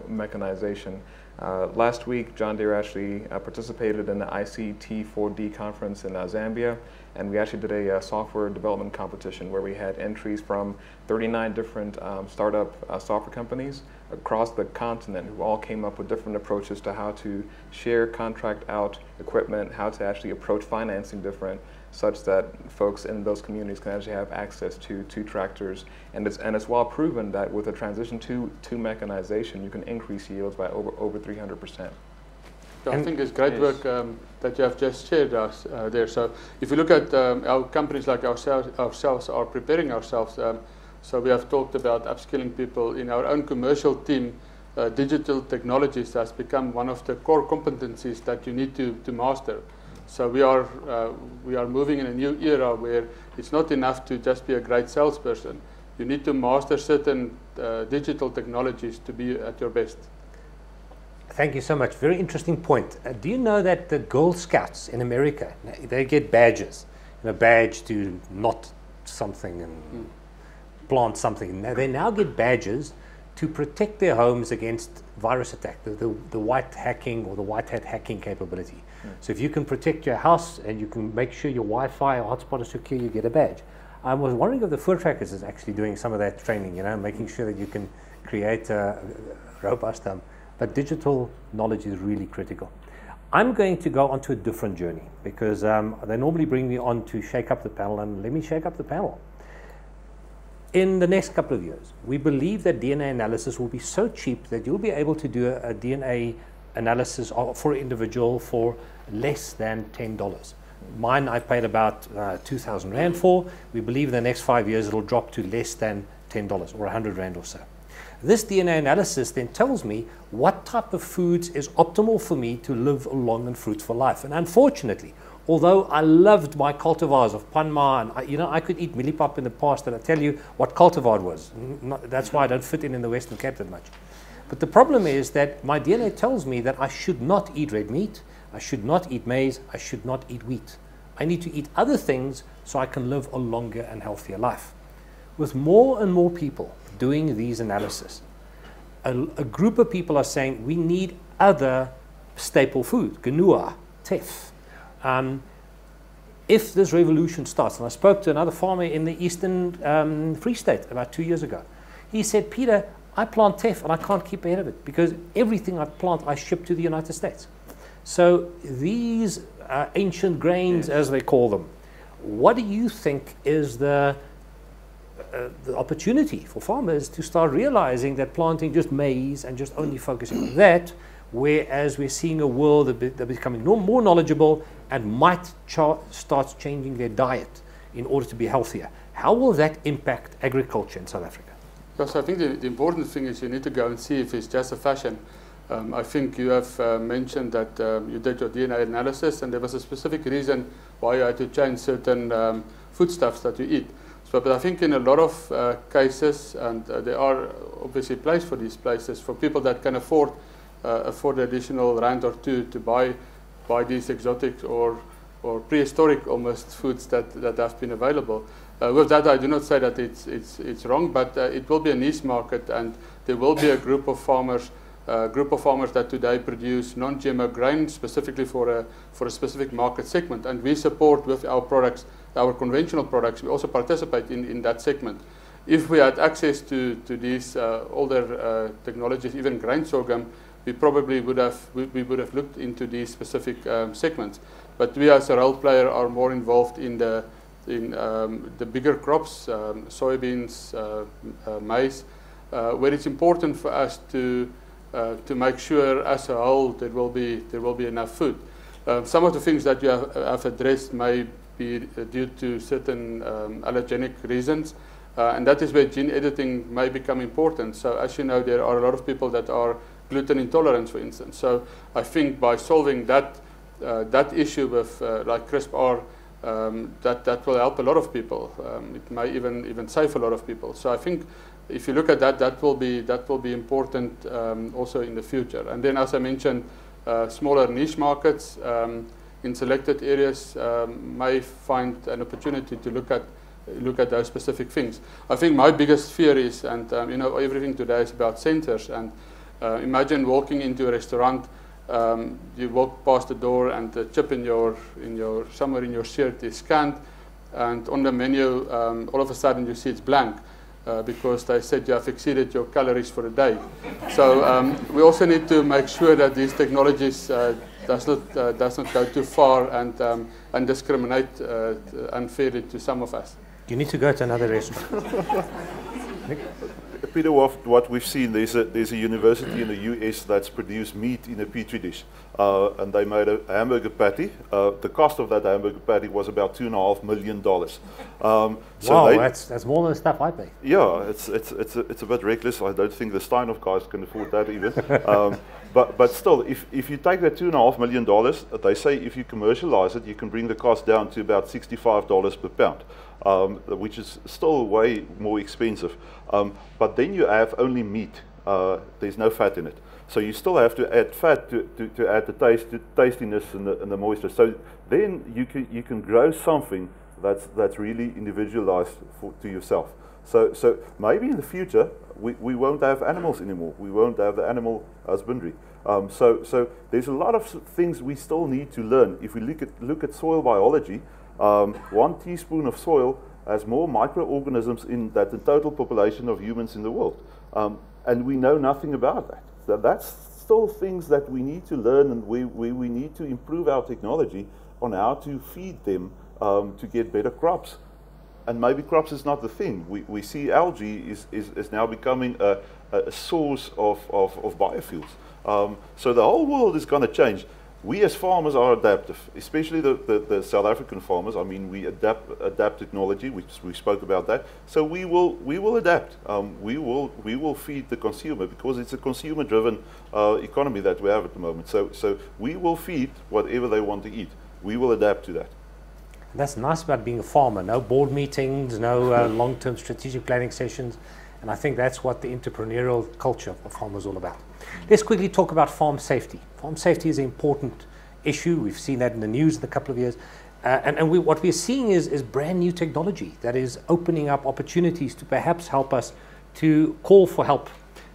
mechanization. Last week, John Deere actually participated in the ICT4D conference in Zambia, and we actually did a software development competition where we had entries from 39 different startup software companies across the continent, who all came up with different approaches to how to share, contract out equipment, how to actually approach financing different, such that folks in those communities can actually have access to tractors. And it's well proven that with a transition to mechanization, you can increase yields by over 300%. So I think it's great work that you have just shared us there. So if you look at our companies like ourselves are preparing ourselves, so we have talked about upskilling people in our own commercial team. Digital technologies has become one of the core competencies that you need to master. So we are moving in a new era where it's not enough to just be a great salesperson. You need to master certain digital technologies to be at your best. Thank you so much. Very interesting point. Do you know that the Girl Scouts in America, they get badges, a badge to knot something and plant something. Now, they now get badges to protect their homes against virus attack, the white hacking or the white hat hacking capability. So if you can protect your house and you can make sure your Wi-Fi or hotspot is secure, you get a badge. I was wondering if the Food Trackers is actually doing some of that training, making sure that you can create a robust but digital knowledge is really critical. I'm going to go onto a different journey, because they normally bring me on to shake up the panel, and let me shake up the panel. In the next couple of years, we believe that DNA analysis will be so cheap that you'll be able to do a DNA analysis for an individual for less than $10. Mine I paid about 2,000 Rand for. We believe in the next 5 years it'll drop to less than $10 or 100 Rand or so. This DNA analysis then tells me what type of foods is optimal for me to live a long and fruitful life. And unfortunately, although I loved my cultivars of Panma, and I could eat millipap in the past, and I tell you what cultivar was. That's why I don't fit in the Western Cape that much. But the problem is that my DNA tells me that I should not eat red meat, I should not eat maize, I should not eat wheat. I need to eat other things so I can live a longer and healthier life. With more and more people doing these analyses, a group of people are saying we need other staple food, quinoa, teff. If this revolution starts, and I spoke to another farmer in the Eastern Free State about 2 years ago, he said, Peter, I plant teff and I can't keep ahead of it because everything I plant I ship to the United States. So these ancient grains, as they call them, what do you think is the opportunity for farmers to start realizing that planting just maize and just only focusing on that, whereas we're seeing a world that is becoming more knowledgeable and might start changing their diet in order to be healthier? How will that impact agriculture in South Africa? Yes, I think the important thing is you need to go and see if it's just a fashion. I think you have mentioned that you did your DNA analysis and there was a specific reason why you had to change certain foodstuffs that you eat. So, but I think in a lot of cases, and there are obviously places for these places, for people that can afford the additional rand or two to buy these exotic or prehistoric almost foods that have been available. With that, I do not say that it's wrong, but it will be a niche market, and there will be a group of farmers that today produce non-GMO grain specifically for a specific market segment, and we support with our products, our conventional products. We also participate in that segment. If we had access to these older technologies, even grain sorghum, we probably would have looked into these specific segments. But we as a role player are more involved in the bigger crops, soybeans, maize, where it's important for us to make sure as a whole there will be enough food. Some of the things that you have addressed may be due to certain allergenic reasons, and that is where gene editing may become important. So as you know, there are a lot of people that are gluten intolerant, for instance. So I think by solving that issue with like CRISPR, that will help a lot of people. It may even save a lot of people. So I think if you look at that will be important also in the future. And then, as I mentioned, smaller niche markets in selected areas may find an opportunity to look at those specific things. I think my biggest fear is, and you know, everything today is about sensors. And imagine walking into a restaurant. You walk past the door and the chip somewhere in your shirt is scanned, and on the menu all of a sudden you see it's blank because they said you have exceeded your calories for a day. So we also need to make sure that these technologies does not go too far and discriminate unfairly to some of us. You need to go to another restaurant. Peter, what we've seen, there's a university in the US that's produced meat in a petri dish, and they made a hamburger patty. The cost of that hamburger patty was about $2.5 million. So wow, that's more than the stuff I pay. Yeah, it's a bit reckless. I don't think the Steinhoff guys can afford that even. But still, if you take that $2.5 million, they say if you commercialize it, you can bring the cost down to about $65 per pound. Which is still way more expensive. But then you have only meat. There's no fat in it. So you still have to add fat to add the tastiness and the moisture. So then you can grow something that's really individualized to yourself. So maybe in the future we won't have animals anymore. We won't have the animal husbandry. So there's a lot of things we still need to learn. If we look at soil biology, 1 teaspoon of soil has more microorganisms in that the total population of humans in the world. And we know nothing about that. So that's still things that we need to learn, and we need to improve our technology on how to feed them to get better crops. And maybe crops is not the thing. We see algae is now becoming a source of biofuels. So the whole world is going to change. We as farmers are adaptive, especially the South African farmers. I mean, we adapt technology, which we spoke about that. So we will adapt. We will feed the consumer because it's a consumer-driven economy that we have at the moment. So we will feed whatever they want to eat. We will adapt to that. That's nice about being a farmer. No board meetings, no long-term strategic planning sessions. And I think that's what the entrepreneurial culture of farmers is all about. Let's quickly talk about farm safety. Farm safety is an important issue. We've seen that in the news in a couple of years. What we're seeing is brand new technology that is opening up opportunities to perhaps help us to call for help.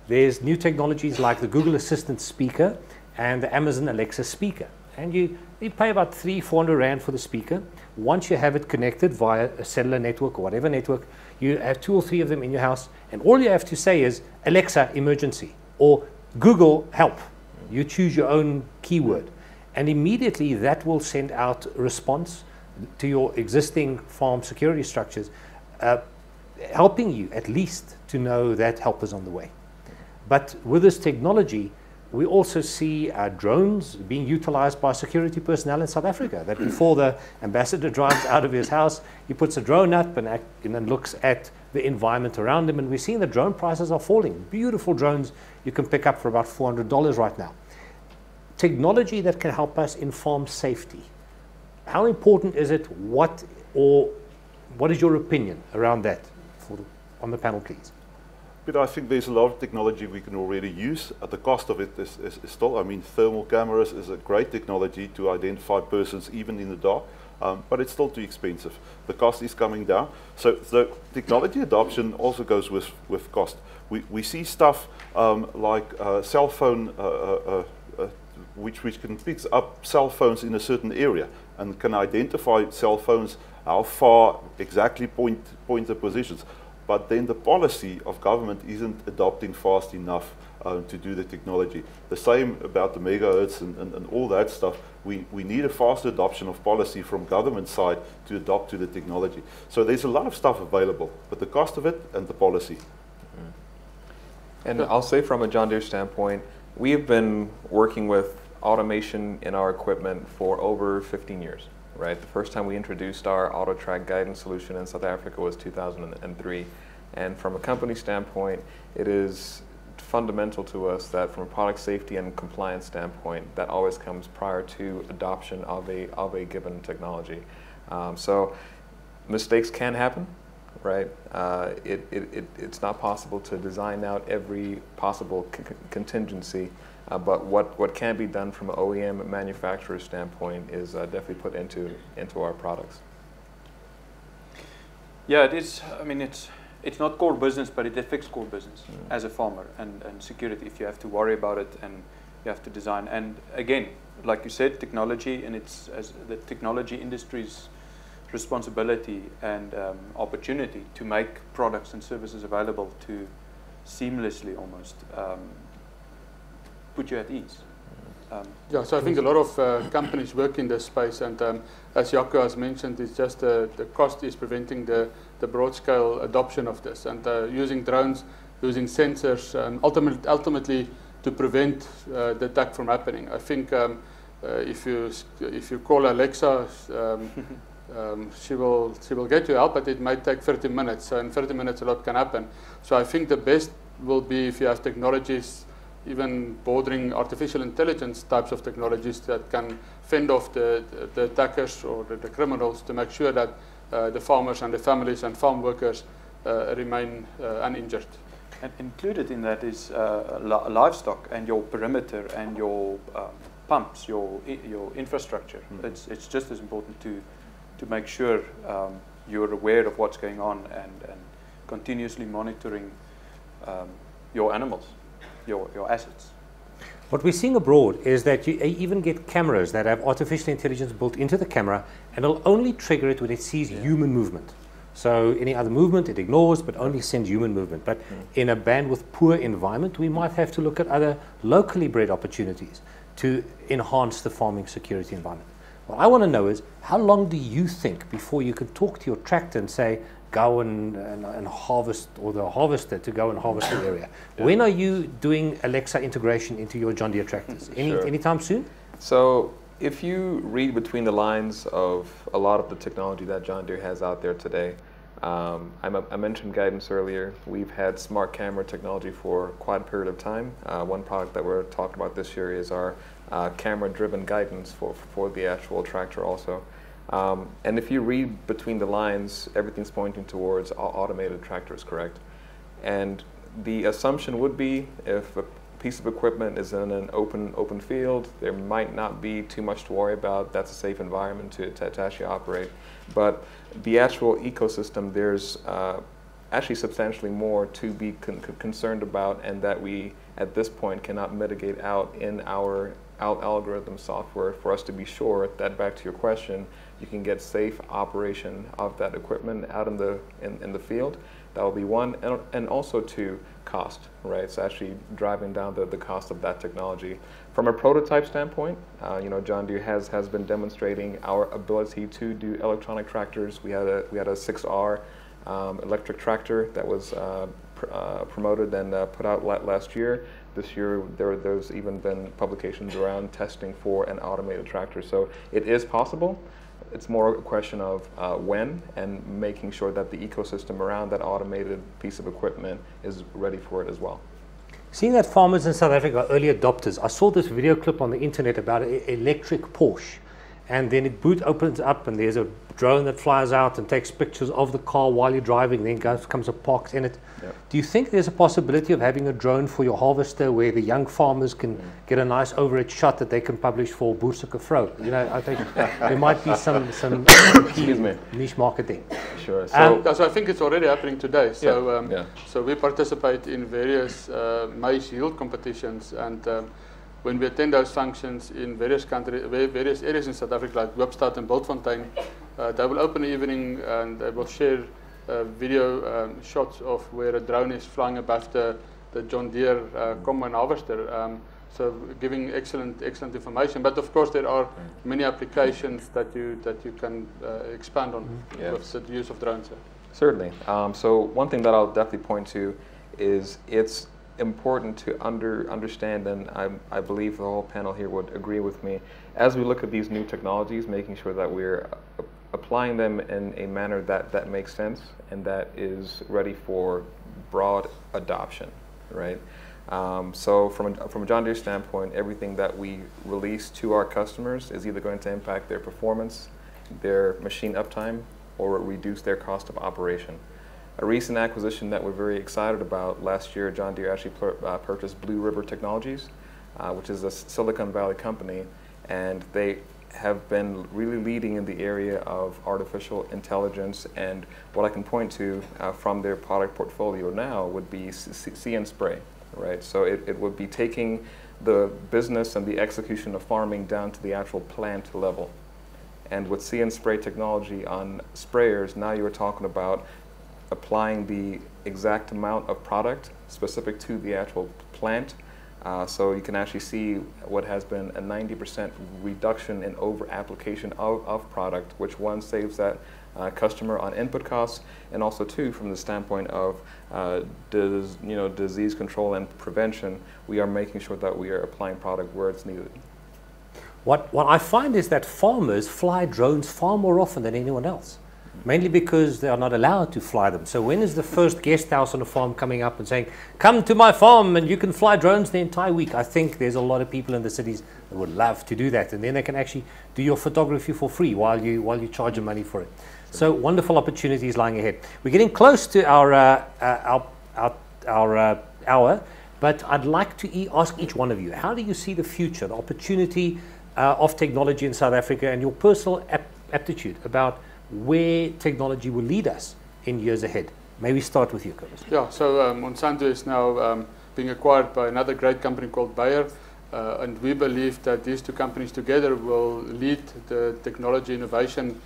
There's new technologies like the Google Assistant speaker and the Amazon Alexa speaker. And you pay about 300-400 Rand for the speaker. Once you have it connected via a cellular network or whatever network, you have 2 or 3 of them in your house, and all you have to say is, Alexa, emergency, or Google, help. You choose your own keyword, and immediately that will send out a response to your existing farm security structures, helping you at least to know that help is on the way. But with this technology, we also see drones being utilized by security personnel in South Africa, that before the ambassador drives out of his house, he puts a drone up and then looks at the environment around him. And we're seeing the drone prices are falling. Beautiful drones you can pick up for about $400 right now. Technology that can help us in farm safety. How important is it? What is your opinion around that on the panel, please? But I think there's a lot of technology we can already use. The cost of it is still, I mean, thermal cameras is a great technology to identify persons even in the dark, but it's still too expensive. The cost is coming down. So the technology adoption also goes with cost. We see stuff like cell phone, which can pick up cell phones in a certain area and can identify cell phones, how far exactly point the positions. But then the policy of government isn't adopting fast enough to do the technology. The same about the megahertz and all that stuff. We need a fast adoption of policy from government side to adopt to the technology. So there's a lot of stuff available, but the cost of it and the policy. And I'll say from a John Deere standpoint, we have been working with automation in our equipment for over 15 years. Right, the first time we introduced our auto track guidance solution in South Africa was 2003, and from a company standpoint, it is fundamental to us that from a product safety and compliance standpoint, that always comes prior to adoption of a given technology. So mistakes can happen, right? It's not possible to design out every possible contingency. But what can be done from an OEM manufacturer standpoint is definitely put into our products. Yeah, it is. I mean, it's not core business, but it affects core business as a farmer and security. If you have to worry about it and you have to design, and again, like you said, technology, and it's as the technology industry's responsibility and opportunity to make products and services available to seamlessly almost. Put you at ease. Yeah, so I think a lot of companies work in this space, and as Jaco has mentioned, it's just the cost is preventing the broad-scale adoption of this, and using drones, using sensors, ultimately to prevent the attack from happening. I think if you call Alexa, she will get you help, but it might take 30 minutes. So in 30 minutes, a lot can happen. So I think the best will be if you have technologies, even bordering artificial intelligence types of technologies that can fend off the attackers or the criminals, to make sure that the farmers and the families and farm workers remain uninjured. And included in that is livestock and your perimeter and your pumps, your infrastructure. It's just as important to make sure you're aware of what's going on and continuously monitoring your animals. Your assets. What we're seeing abroad is that you even get cameras that have artificial intelligence built into the camera, and it'll only trigger it when it sees human movement. So any other movement it ignores, but only sends human movement. But in a bandwidth poor environment, we might have to look at other locally bred opportunities to enhance the farming security environment. What I want to know is, how long do you think before you can talk to your tractor and say, go and harvest, or the harvester to go and harvest the area? When are you doing Alexa integration into your John Deere tractors? Anytime soon? So if you read between the lines of a lot of the technology that John Deere has out there today, I mentioned guidance earlier. We've had smart camera technology for quite a period of time. One product that we're talking about this year is our camera-driven guidance for the actual tractor also. And if you read between the lines, everything's pointing towards automated tractors, correct? And the assumption would be, if a piece of equipment is in an open field, there might not be too much to worry about. That's a safe environment to actually operate. But the actual ecosystem, there's actually substantially more to be concerned about, and that we at this point cannot mitigate out in our algorithm software for us to be sure that, back to your question, you can get safe operation of that equipment out in the field. That will be one, and also two, cost, right? So actually driving down the cost of that technology. From a prototype standpoint, you know, John Deere has been demonstrating our ability to do electronic tractors. We had a 6R electric tractor that was promoted and put out last year. This year, there's even been publications around testing for an automated tractor. So it is possible. It's more a question of when, and making sure that the ecosystem around that automated piece of equipment is ready for it as well. Seeing that farmers in South Africa are early adopters, I saw this video clip on the internet about an electric Porsche, and then boot opens up and there's a drone that flies out and takes pictures of the car while you're driving, then comes a parks in it. Yep. Do you think there's a possibility of having a drone for your harvester where the young farmers can get a nice overhead shot that they can publish for Boerseke Vrou? You know, I think there might be some niche marketing. Sure. So, so I think it's already happening today. So, so we participate in various maize yield competitions, and when we attend those functions in various countries, various areas in South Africa, like Webstad and Bultfontein, they will open the evening and they will share video shots of where a drone is flying above the John Deere combine harvester. So giving excellent information. But of course, there are many applications that you can expand on with the use of drones. Certainly. So one thing that I'll definitely point to is it's important to understand, and I believe the whole panel here would agree with me, as we look at these new technologies, making sure that we're applying them in a manner that makes sense and that is ready for broad adoption, right? So from a John Deere standpoint, everything that we release to our customers is either going to impact their performance, their machine uptime, or reduce their cost of operation. A recent acquisition that we're very excited about, last year John Deere actually purchased Blue River Technologies, which is a Silicon Valley company, and they have been really leading in the area of artificial intelligence. And what I can point to from their product portfolio now would be See and Spray, right? So it would be taking the business and the execution of farming down to the actual plant level. And with See and Spray technology on sprayers, now you're talking about applying the exact amount of product specific to the actual plant. So you can actually see what has been a 90% reduction in over-application of product, which one saves that customer on input costs, and also two, from the standpoint of disease control and prevention, we are making sure that we are applying product where it's needed. What I find is that farmers fly drones far more often than anyone else, mainly because they are not allowed to fly them. So when is the first guest house on a farm coming up and saying, come to my farm and you can fly drones the entire week? I think there's a lot of people in the cities that would love to do that, and then they can actually do your photography for free while you charge them money for it. So wonderful opportunities lying ahead. We're getting close to our hour, but I'd like to ask each one of you, how do you see the future, the opportunity of technology in South Africa, and your personal aptitude about where technology will lead us in years ahead? Maybe start with you, Cobus. Yeah, so Monsanto is now being acquired by another great company called Bayer, and we believe that these two companies together will lead the technology innovation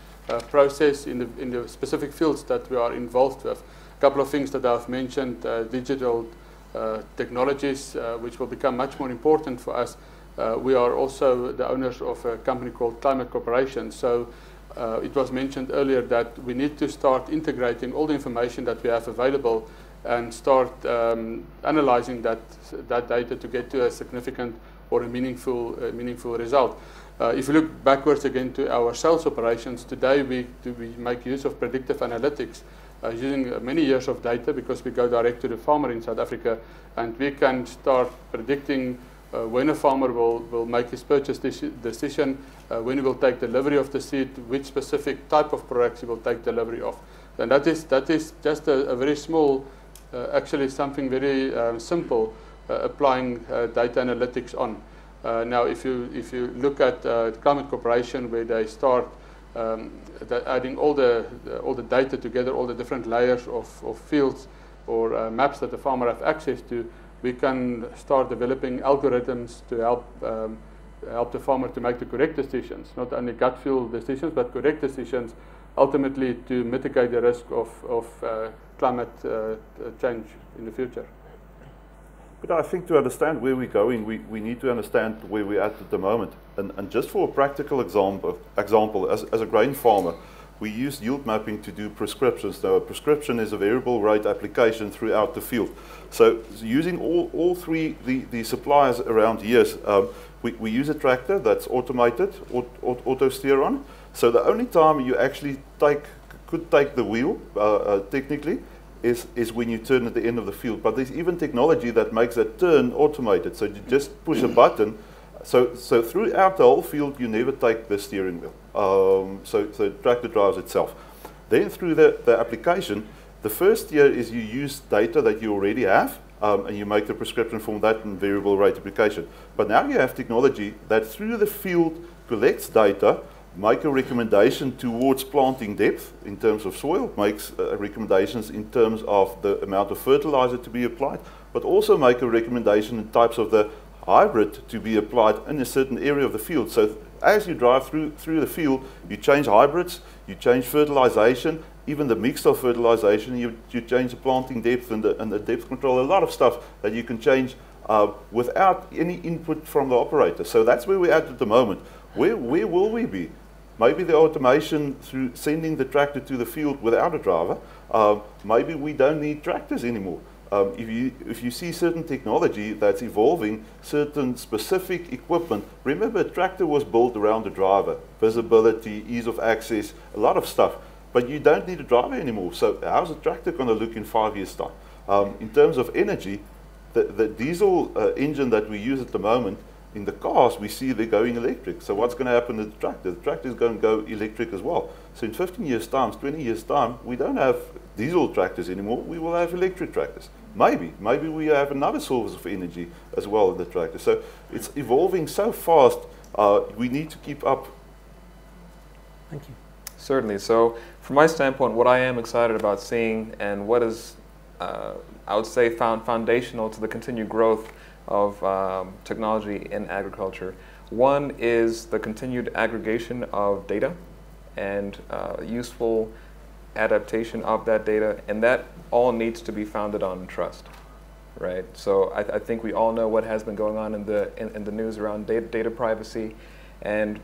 process in the specific fields that we are involved with. A couple of things that I've mentioned, digital technologies, which will become much more important for us. We are also the owners of a company called Climate Corporation. So it was mentioned earlier that we need to start integrating all the information that we have available and start analyzing that data to get to a significant or a meaningful result. If you look backwards again to our sales operations, today we make use of predictive analytics using many years of data, because we go direct to the farmer in South Africa, and we can start predicting when a farmer will make his purchase decision, when he will take delivery of the seed, which specific type of products he will take delivery of. And that is just a very small, actually something very simple, applying data analytics on. Now, if you look at Climate Corporation, where they start adding all the data together, all the different layers of fields or maps that the farmer have access to, we can start developing algorithms to help the farmer to make the correct decisions, not only gut feel decisions, but correct decisions, ultimately to mitigate the risk of climate change in the future. But I think to understand where we're going, we need to understand where we're at the moment. And just for a practical example, as a grain farmer, we use yield mapping to do prescriptions. Now, a prescription is a variable rate application throughout the field. So using all three the suppliers around here, we use a tractor that's automated, auto steer on. So the only time you actually could take the wheel, technically, is when you turn at the end of the field. But there's even technology that makes that turn automated. So you just push a button. So throughout the whole field, you never take the steering wheel. So the tractor drives itself. Then through the application, the first year is you use data that you already have, and you make the prescription from that in variable rate application. But now you have technology that through the field collects data, make a recommendation towards planting depth in terms of soil, makes recommendations in terms of the amount of fertilizer to be applied, but also make a recommendation in types of the hybrid to be applied in a certain area of the field. So as you drive through the field, you change hybrids, you change fertilization, even the mix of fertilization, you change the planting depth and the depth control, a lot of stuff that you can change without any input from the operator. So that's where we're at the moment. Where will we be? Maybe the automation through sending the tractor to the field without a driver. Maybe we don't need tractors anymore. If you see certain technology that's evolving, certain specific equipment, remember a tractor was built around the driver, visibility, ease of access, a lot of stuff, but you don't need a driver anymore. So how's a tractor going to look in 5 years' time? In terms of energy, the diesel engine that we use at the moment, in the cars, we see they're going electric. So what's going to happen to the tractor? The tractor is going to go electric as well. So in 15 years' time, 20 years' time, we don't have diesel tractors anymore. We will have electric tractors. Maybe we have another source of energy as well in the tractor. So it's evolving so fast, we need to keep up. Thank you. Certainly. So from my standpoint, what I am excited about seeing and what is, I would say, foundational to the continued growth of technology in agriculture. One is the continued aggregation of data and useful adaptation of that data, and that all needs to be founded on trust, right? So I think we all know what has been going on in the news around data privacy, and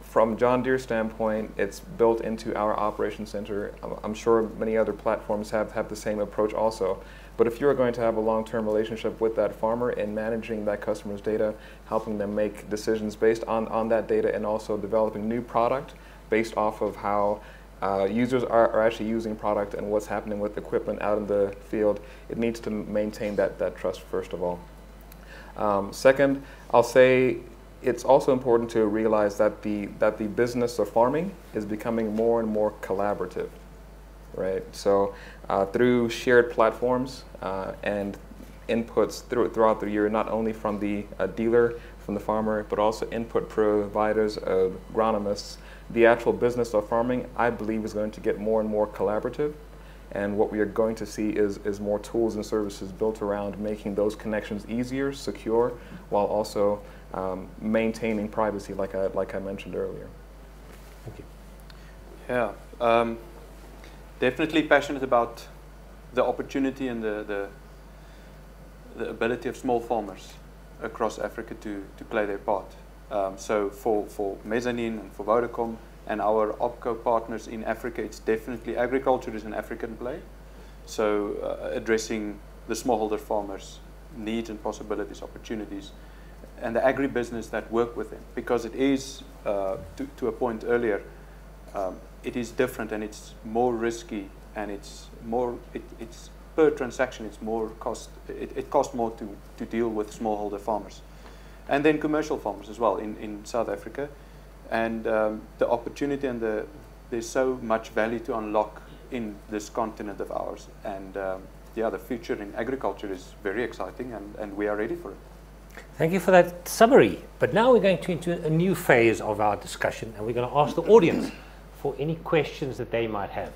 from John Deere's standpoint, it's built into our operations center. I'm sure many other platforms have the same approach also. But if you're going to have a long-term relationship with that farmer in managing that customer's data, helping them make decisions based on that data, and also developing new product based off of how users are actually using product and what's happening with equipment out in the field, it needs to maintain that trust first of all. Second, I'll say it's also important to realize that the business of farming is becoming more and more collaborative. Right, so through shared platforms and inputs throughout the year, not only from the dealer, from the farmer, but also input providers, agronomists, the actual business of farming, I believe, is going to get more and more collaborative. And what we are going to see is more tools and services built around making those connections easier, secure, while also maintaining privacy, like I mentioned earlier. Thank you. Yeah. Definitely passionate about the opportunity and the ability of small farmers across Africa to play their part. So for Mezzanine and for Vodacom and our OPCO partners in Africa, it's definitely agriculture is an African play. So addressing the smallholder farmers' needs and possibilities, opportunities, and the agribusiness that work with them, because it is, to a point earlier, it is different and it's more risky, and it's per transaction, it's more cost. It costs more to deal with smallholder farmers, and then commercial farmers as well in South Africa, and the opportunity and there's so much value to unlock in this continent of ours, and yeah, the future in agriculture is very exciting, and we are ready for it. Thank you for that summary. But now we're going into a new phase of our discussion, and we're going to ask the audience for any questions that they might have.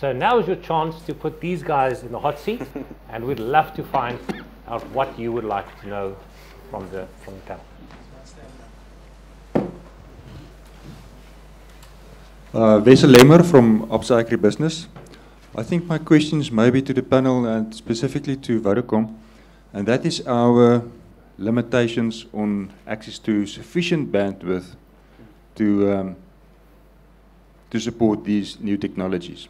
So now is your chance to put these guys in the hot seat, and we'd love to find out what you would like to know from the panel. Wessel Lemmer from Absa Agribusiness. I think my questions may be to the panel and specifically to Vodacom, and that is our limitations on access to sufficient bandwidth to support these new technologies.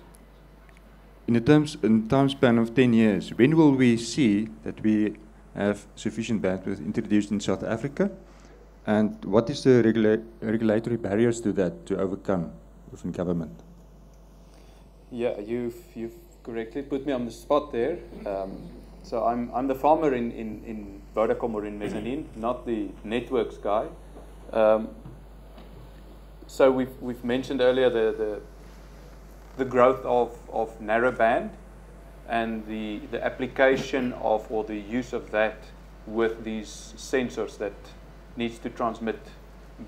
In a time span of 10 years, when will we see that we have sufficient bandwidth introduced in South Africa? And what is the regulatory barriers to that to overcome within government? Yeah, you've correctly put me on the spot there. So I'm the farmer in Vodacom or in Mezzanine, not the networks guy. So we've mentioned earlier the growth of narrowband and the application of, or the use of that with these sensors that needs to transmit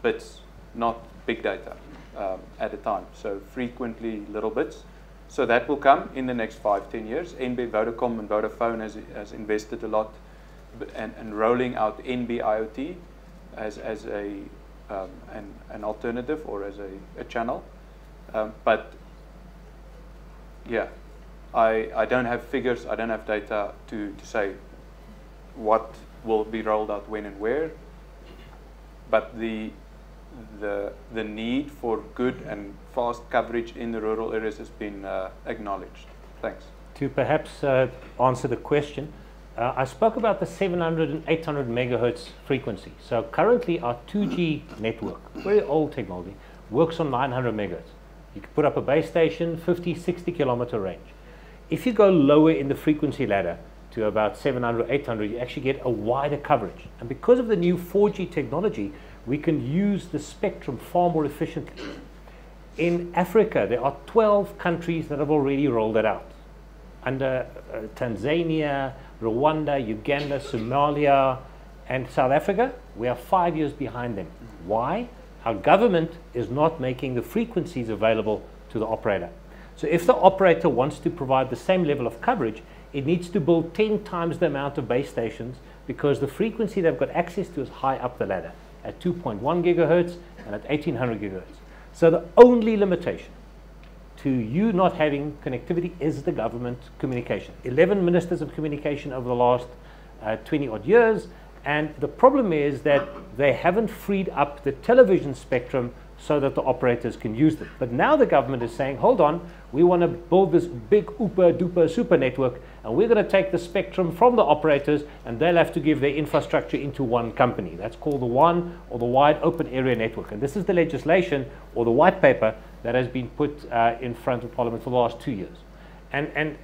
bits, not big data at a time. So frequently little bits. So that will come in the next 5-10 years. NB Vodacom and Vodafone has invested a lot and rolling out NB IoT as an alternative or as a channel. But yeah, I don't have figures, I don't have data to say what will be rolled out when and where. But the need for good and fast coverage in the rural areas has been acknowledged. Thanks. To perhaps answer the question, I spoke about the 700 and 800 megahertz frequency. So currently our 2G network, very old technology, works on 900 megahertz. You can put up a base station, 50, 60 kilometer range. If you go lower in the frequency ladder to about 700, 800, you actually get a wider coverage. And because of the new 4G technology, we can use the spectrum far more efficiently. In Africa, there are 12 countries that have already rolled it out. Under Tanzania, Rwanda, Uganda, Somalia, and South Africa, we are 5 years behind them. Why? Our government is not making the frequencies available to the operator. So if the operator wants to provide the same level of coverage, it needs to build 10 times the amount of base stations because the frequency they've got access to is high up the ladder at 2.1 gigahertz and at 1800 gigahertz. So the only limitation to you not having connectivity is the government communication. 11 ministers of communication over the last 20 odd years, and the problem is that they haven't freed up the television spectrum so that the operators can use them. But now the government is saying, hold on, we want to build this big ooper duper super network, and we're going to take the spectrum from the operators and they'll have to give their infrastructure into one company. That's called the WAN, or the Wide Open Area Network. And this is the legislation or the white paper that has been put in front of Parliament for the last 2 years. And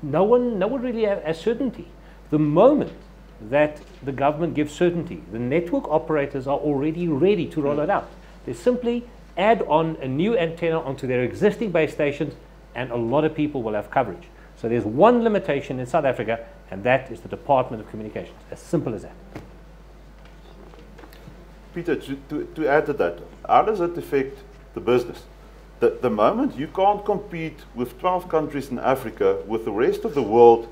no one really has certainty. The moment that the government gives certainty, the network operators are already ready to roll it out. They simply add on a new antenna onto their existing base stations, and a lot of people will have coverage. So there's one limitation in South Africa, and that is the Department of Communications. As simple as that. Pieter, to add to that, how does it affect the business? The moment you can't compete with 12 countries in Africa with the rest of the world,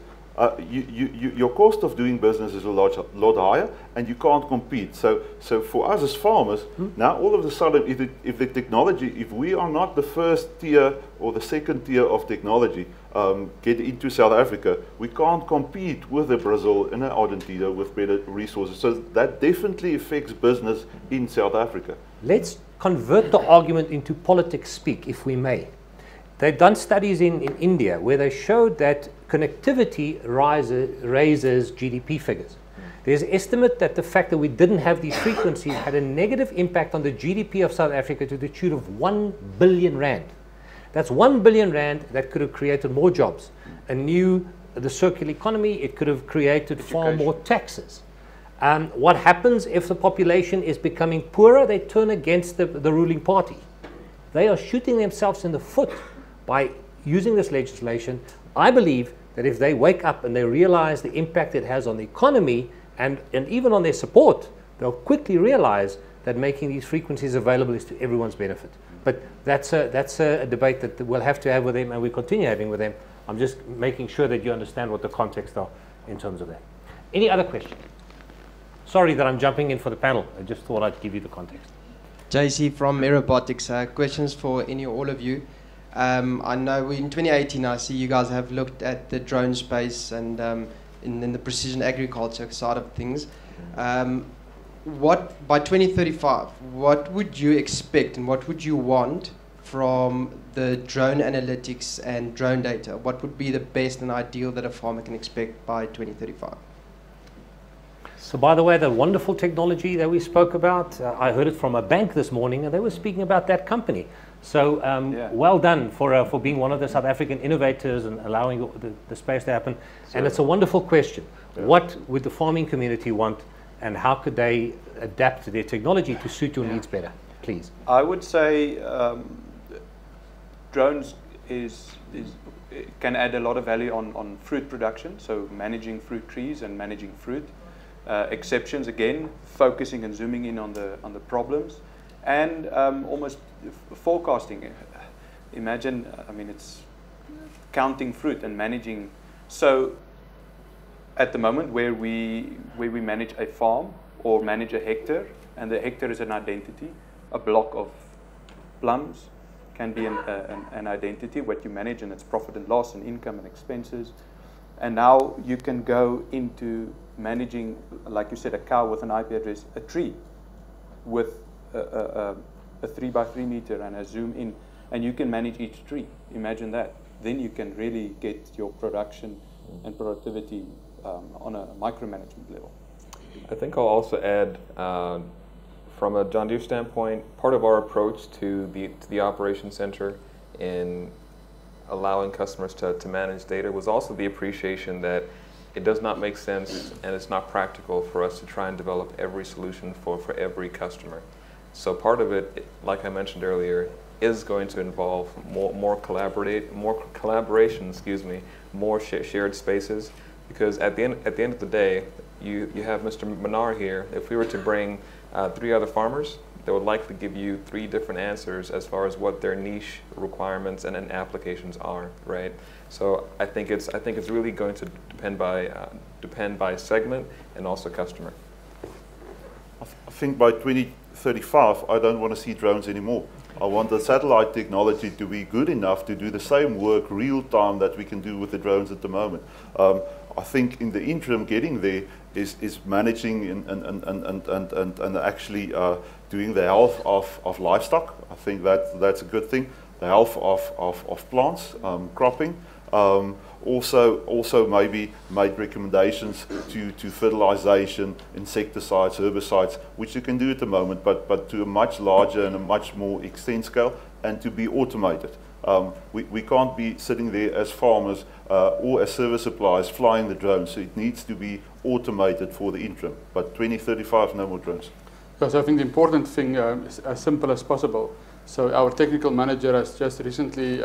your cost of doing business is a lot higher, and you can't compete. So for us as farmers, now all of a sudden, if the technology, if we are not the first tier or the second tier of technology get into South Africa, we can't compete with a Brazil and an Argentina with better resources. So that definitely affects business in South Africa. Let's convert the argument into politics speak, if we may. They've done studies in India where they showed that connectivity raises GDP figures. There's an estimate that the fact that we didn't have these frequencies had a negative impact on the GDP of South Africa to the tune of 1 billion rand. That's 1 billion rand that could have created more jobs, the circular economy. It could have created far more taxes. What happens if the population is becoming poorer? They turn against the ruling party. They are shooting themselves in the foot by using this legislation. I believe that if they wake up and they realize the impact it has on the economy and even on their support, they'll quickly realize that making these frequencies available is to everyone's benefit. But that's a debate that we'll have to have with them, and we continue having with them. I'm just making sure that you understand what the context are in terms of that. Any other questions? Sorry that I'm jumping in for the panel. I just thought I'd give you the context. JC from Aerobotics. Questions for any or all of you. I know in 2018, I see you guys have looked at the drone space and in the precision agriculture side of things. What by 2035, what would you expect and what would you want from the drone analytics and drone data? What would be the best and ideal that a farmer can expect by 2035? So by the way, the wonderful technology that we spoke about, I heard it from a bank this morning, and they were speaking about that company. So well done for being one of the South African innovators and allowing the space to happen. And it's a wonderful question. Yeah. What would the farming community want, and how could they adapt their technology to suit your needs better? Please. I would say drones can add a lot of value on fruit production, so managing fruit trees and managing fruit. Exceptions again, focusing and zooming in on the problems, and almost forecasting. Imagine, I mean, it's counting fruit and managing. So at the moment where we manage a farm or manage a hectare, and the hectare is an identity, a block of plums can be an identity, what you manage, and its profit and loss and income and expenses. And now you can go into managing, like you said, a cow with an IP address, a tree with a 3x3 meter and a zoom in, and you can manage each tree. Imagine that. Then you can really get your production and productivity on a micromanagement level. I think I'll also add, from a John Deere standpoint, part of our approach to the Operations Center in allowing customers to manage data was also the appreciation that it does not make sense and it's not practical for us to try and develop every solution for every customer. So part of it, like I mentioned earlier, is going to involve more collaboration, more shared spaces, because at the end of the day, you have Mr. Manar here. If we were to bring 3 other farmers, they would likely give you 3 different answers as far as what their niche requirements and applications are, right? So I think it's really going to depend by segment and also customer. I think by 2035, I don't want to see drones anymore. I want the satellite technology to be good enough to do the same work real time that we can do with the drones at the moment. I think in the interim, getting there is managing and actually doing the health of livestock. I think that's a good thing. The health of plants, cropping. Also maybe made recommendations to fertilization, insecticides, herbicides, which you can do at the moment, but to a much larger and a much more extent scale, and to be automated. We can't be sitting there as farmers or as service suppliers flying the drones, so it needs to be automated for the interim. But 2035, no more drones. Because I think the important thing is as simple as possible. So our technical manager has just recently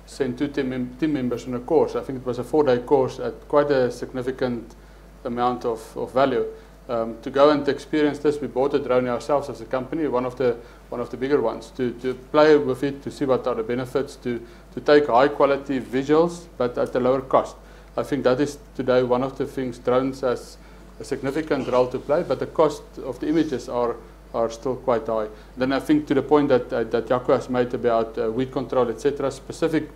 sent 2 team members on a course. I think it was a 4-day course at quite a significant amount of value. To go and experience this, we bought a drone ourselves as a company, one of the bigger ones, to play with it, to see what are the benefits, to take high quality visuals, but at a lower cost. I think that is today one of the things. Drones has a significant role to play, but the cost of the images are still quite high. Then I think to the point that Jaco has made about weed control, etc., specific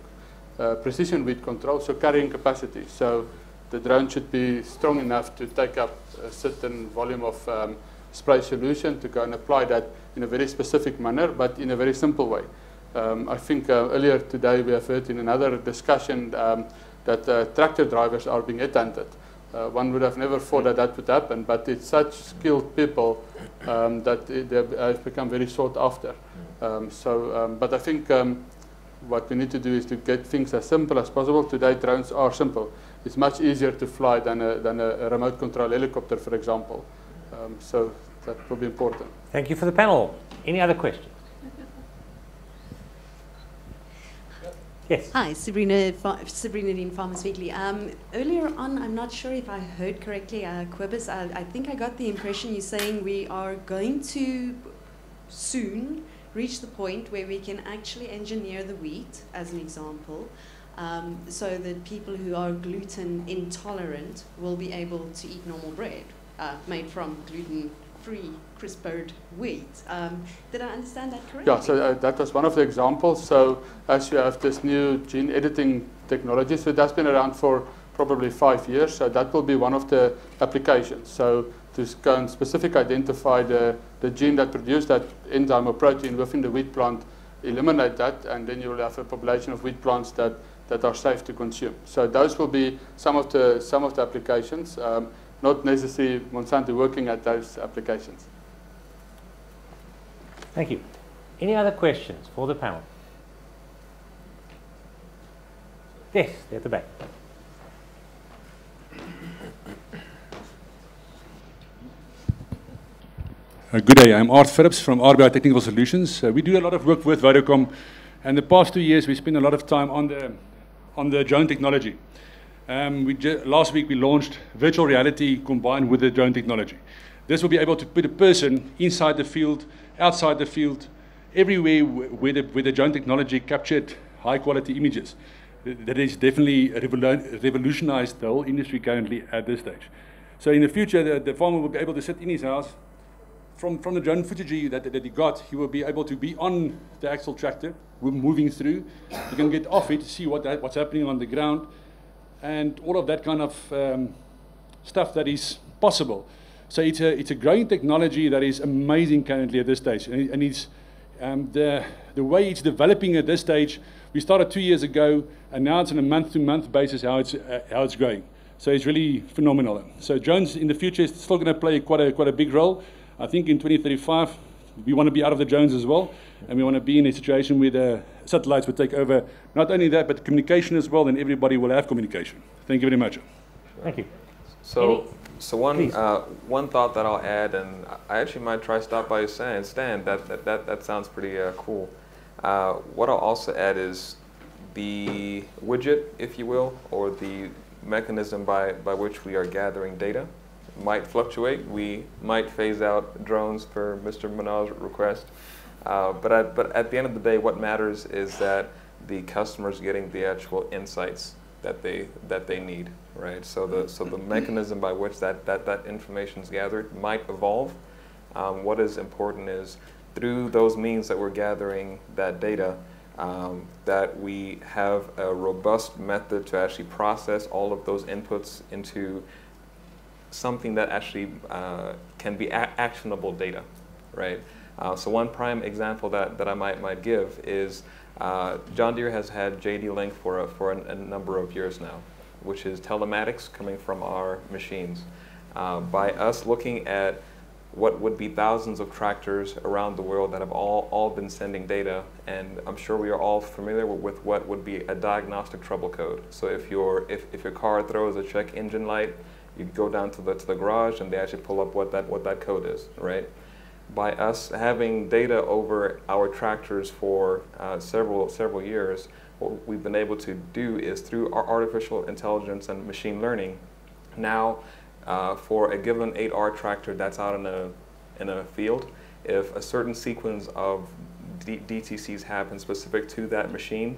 precision weed control, so carrying capacity. So the drone should be strong enough to take up a certain volume of spray solution to go and apply that in a very specific manner, but in a very simple way. I think earlier today we have heard in another discussion that tractor drivers are being headhunted. One would have never thought that would happen, but it's such skilled people that they have become very sought after. But I think what we need to do is to get things as simple as possible. Today drones are simple. It's much easier to fly than a remote control helicopter, for example. So that will be important. Thank you for the panel. Any other questions? Yes. Hi, Sabrina Dean, Farmers Weekly. Earlier on, I'm not sure if I heard correctly, Quibus, I think I got the impression you're saying we are going to soon reach the point where we can actually engineer the wheat, as an example, so that people who are gluten intolerant will be able to eat normal bread made from gluten-free CRISPRed wheat. Did I understand that correctly? Yeah, so that was one of the examples. So as you have this new gene editing technology, so that's been around for probably 5 years, so that will be one of the applications. So to go and specifically identify the gene that produced that enzyme or protein within the wheat plant, eliminate that, and then you will have a population of wheat plants that are safe to consume. So those will be some of the applications, not necessarily Monsanto working at those applications. Thank you. Any other questions for the panel? Yes, there at the back. Good day, I'm Art Phillips from RBI Technical Solutions. We do a lot of work with Vodacom, and the past 2 years we spent a lot of time on the drone technology. Last week we launched virtual reality combined with the drone technology. This will be able to put a person inside the field, outside the field, everywhere where the drone technology captured high quality images. That is definitely revolutionized the whole industry currently at this stage. So in the future, the farmer will be able to sit in his house. From the drone footage that he got, he will be able to be on the actual tractor, moving through. You can get off it, see what's happening on the ground, and all of that kind of stuff that is possible. So it's a growing technology that is amazing currently at this stage, and it's the way it's developing at this stage. We started 2 years ago, and now it's on a month-to-month basis how it's growing. So it's really phenomenal. So drones in the future is still going to play quite a big role. I think in 2035, we want to be out of the drones as well, and we want to be in a situation where the satellites will take over not only that, but communication as well, and everybody will have communication. Thank you very much. Thank you. So one thought that I'll add, and I actually might try stop by saying, Stan, that sounds pretty cool. What I'll also add is the widget, if you will, or the mechanism by which we are gathering data might fluctuate. We might phase out drones per Mr. Manal's request. But at the end of the day, what matters is that the customer's getting the actual insights that they need, right? So the mechanism by which that information is gathered might evolve. What is important is through those means that we're gathering that data, that we have a robust method to actually process all of those inputs into something that actually can be actionable data, right? So one prime example that I might give is John Deere has had JD Link for a number of years now, which is telematics coming from our machines. By us looking at what would be thousands of tractors around the world that have all been sending data, and I'm sure we are all familiar with what would be a diagnostic trouble code. So if your car throws a check engine light, you go down to the garage and they actually pull up what that code is, right? By us having data over our tractors for several years, what we've been able to do is through our artificial intelligence and machine learning, now for a given 8R tractor that's out in a field, if a certain sequence of DTCs happen specific to that machine,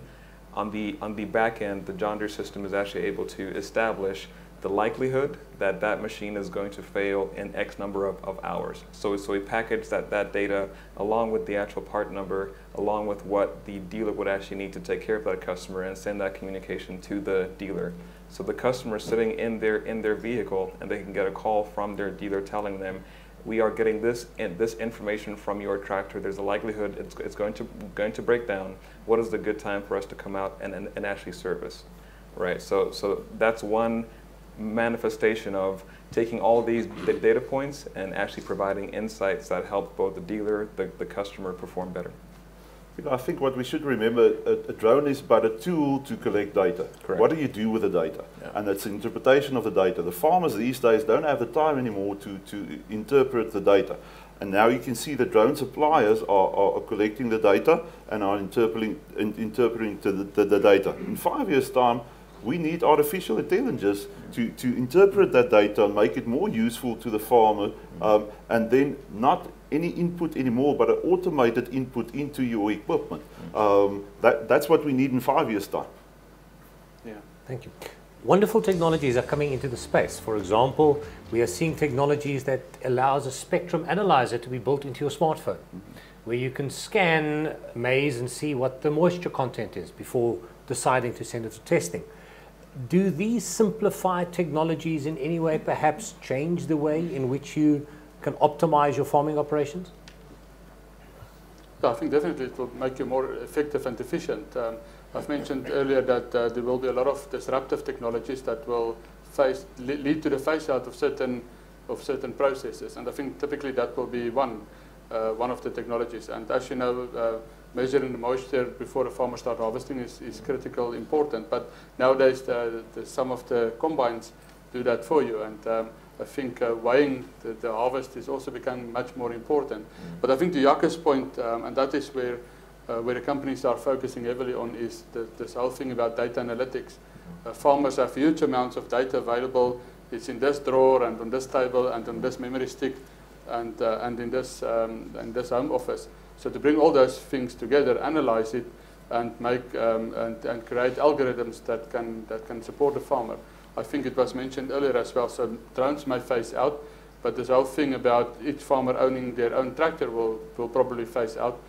on the back end, the John Deere system is actually able to establish the likelihood that that machine is going to fail in X number of hours. So we package that data along with the actual part number, along with what the dealer would actually need to take care of that customer, and send that communication to the dealer. So the customer is sitting in their vehicle, and they can get a call from their dealer telling them, we are getting this information from your tractor. There's a likelihood it's going to break down. What is the good time for us to come out and actually service, right? So that's one manifestation of taking all these data points and actually providing insights that help both the dealer, the customer perform better. You know, I think what we should remember, a drone is but a tool to collect data. Correct. What do you do with the data? Yeah. And it's an interpretation of the data. The farmers these days don't have the time anymore to interpret the data. And now you can see the drone suppliers are collecting the data and are interpreting the data. In 5 years' time, we need artificial intelligence to interpret that data and make it more useful to the farmer, and then not any input anymore, but an automated input into your equipment. That's what we need in 5 years' time. Yeah. Thank you. Wonderful technologies are coming into the space. For example, we are seeing technologies that allows a spectrum analyzer to be built into your smartphone, where you can scan maize and see what the moisture content is before deciding to send it to testing. Do these simplified technologies in any way perhaps change the way in which you can optimize your farming operations? Yeah, I think definitely it will make you more effective and efficient. I've mentioned earlier that there will be a lot of disruptive technologies that will lead to the phase out of certain processes, and I think typically that will be one of the technologies. And as you know, measuring the moisture before the farmers start harvesting is critical, important. But nowadays, some of the combines do that for you, and I think weighing the harvest is also becoming much more important. But I think to Jacques' point, and that is where the companies are focusing heavily on, is this whole thing about data analytics. Farmers have huge amounts of data available. It's in this drawer and on this table and on this memory stick and in this home office. So to bring all those things together, analyze it, and make and create algorithms that can support the farmer. I think it was mentioned earlier as well. So drones may phase out, but this whole thing about each farmer owning their own tractor will probably phase out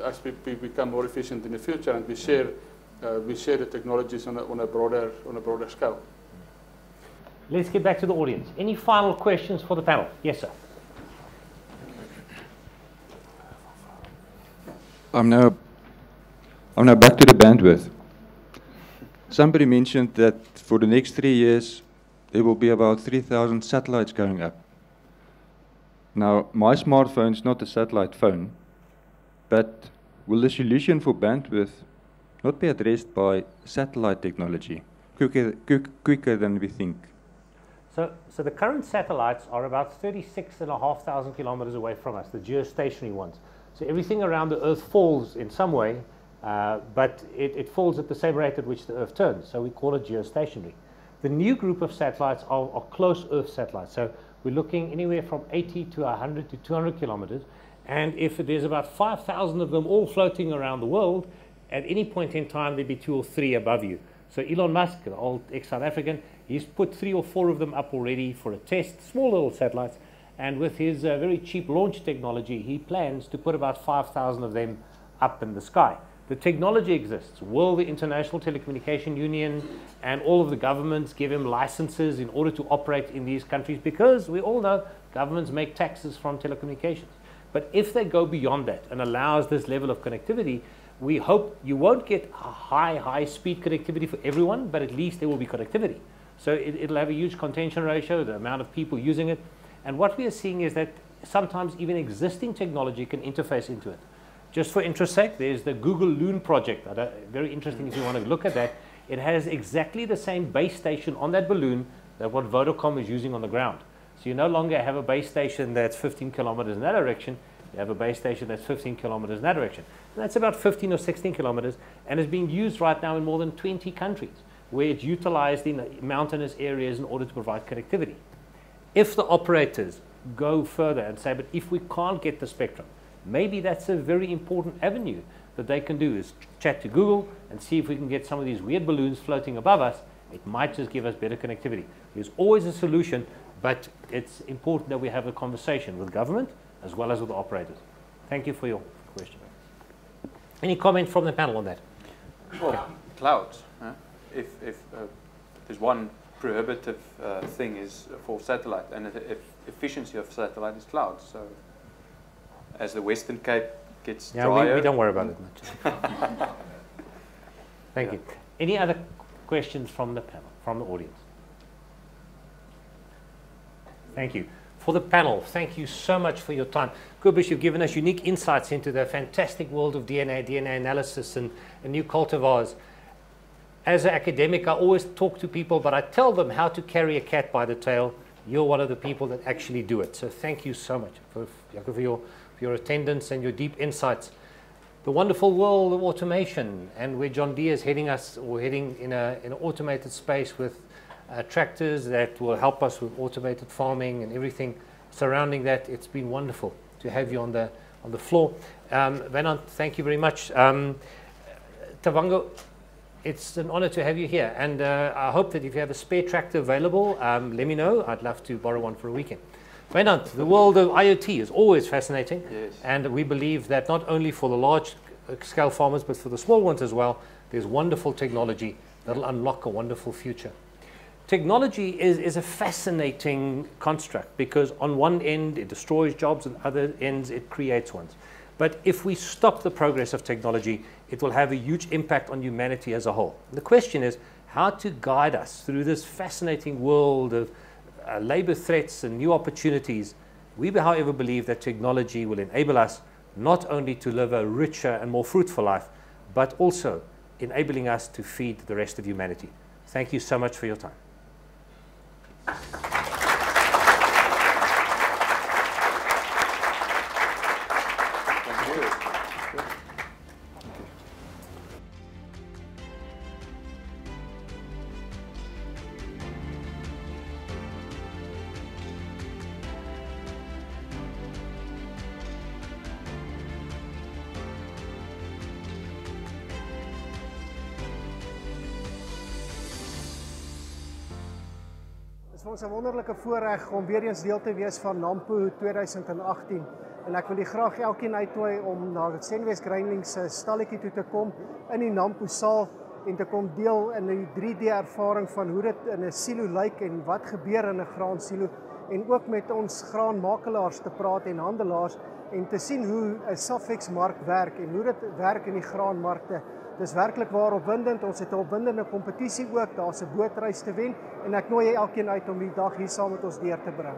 as we become more efficient in the future, and we share the technologies on a broader scale. Let's get back to the audience. Any final questions for the panel? Yes, sir. I'm now back to the bandwidth. Somebody mentioned that for the next 3 years, there will be about 3,000 satellites going up. Now, my smartphone is not a satellite phone, but will the solution for bandwidth not be addressed by satellite technology quicker than we think? So the current satellites are about 36,500 kilometers away from us, the geostationary ones. So everything around the Earth falls in some way, but it falls at the same rate at which the Earth turns. So we call it geostationary. The new group of satellites are close Earth satellites. So we're looking anywhere from 80 to 100 to 200 kilometers. And if there's about 5,000 of them all floating around the world, at any point in time, there'd be 2 or 3 above you. So Elon Musk, the old ex-South African, he's put 3 or 4 of them up already for a test, small little satellites. And with his very cheap launch technology, he plans to put about 5,000 of them up in the sky. The technology exists. Will the International Telecommunication Union and all of the governments give him licenses in order to operate in these countries? Because we all know governments make taxes from telecommunications. But if they go beyond that and allows this level of connectivity, we hope you won't get high speed connectivity for everyone, but at least there will be connectivity. So it'll have a huge contention ratio, the amount of people using it. And what we are seeing is that sometimes even existing technology can interface into it. Just for interest's sake, there's the Google Loon project. Very interesting if you want to look at that. It has exactly the same base station on that balloon that what Vodacom is using on the ground. So you no longer have a base station that's 15 kilometers in that direction. You have a base station that's 15 kilometers in that direction. And that's about 15 or 16 kilometers, and is being used right now in more than 20 countries, where it's utilized in mountainous areas in order to provide connectivity. If the operators go further and say, but if we can't get the spectrum, maybe that's a very important avenue that they can do, is chat to Google and see if we can get some of these weird balloons floating above us. It might just give us better connectivity. There's always a solution, but it's important that we have a conversation with government as well as with the operators. Thank you for your question. Any comment from the panel on that? Well, clouds. If there's one prohibitive thing is for satellite, and if efficiency of satellite is clouds. So as the Western Cape gets drier, we don't worry about it much. Thank you. Any other questions from the panel, from the audience? Thank you. For the panel, thank you so much for your time. Kobus, you've given us unique insights into the fantastic world of DNA analysis and new cultivars. As an academic, I always talk to people, but I tell them how to carry a cat by the tail you're one of the people that actually do it. So thank you so much for your attendance and your deep insights. The wonderful world of automation, and where John Deere is heading us, or heading in an automated space with tractors that will help us with automated farming and everything surrounding that. It's been wonderful to have you on the floor. Wynand, thank you very much. Tavango, it's an honor to have you here, and I hope that if you have a spare tractor available, let me know. I'd love to borrow one for a weekend. Wynand, the world of IoT is always fascinating, Yes. and we believe that not only for the large scale farmers, but for the small ones as well, there's wonderful technology that will unlock a wonderful future. Technology is a fascinating construct, because on one end it destroys jobs, and other ends it creates ones. But if we stop the progress of technology, it will have a huge impact on humanity as a whole. And the question is how to guide us through this fascinating world of labor threats and new opportunities. We, however, believe that technology will enable us not only to live a richer and more fruitful life, but also enabling us to feed the rest of humanity. Thank you so much for your time. Het is vir ons 'n wonderlike voorreg om weer eens deel te wees van Nampo 2018. En ek wil die graag elkeen uitnooi om na die Senwes Grinding se stalletjie toe te kom in die Nampo saal en te kom deel in die 3D ervaring van hoe dit in 'n silo lyk en wat gebeur in 'n graansilo, en ook met ons graanmakelaars te praat en handelaars en te sien hoe 'n Safex mark werk en hoe dit werk in die graanmarkte. Dis werklik waar opwindend. Ons het 'n opwindende kompetisie ook. Daar's 'n bootreis te wen en ek nooi elkeen uit om die dag hier saam met ons deur te bring.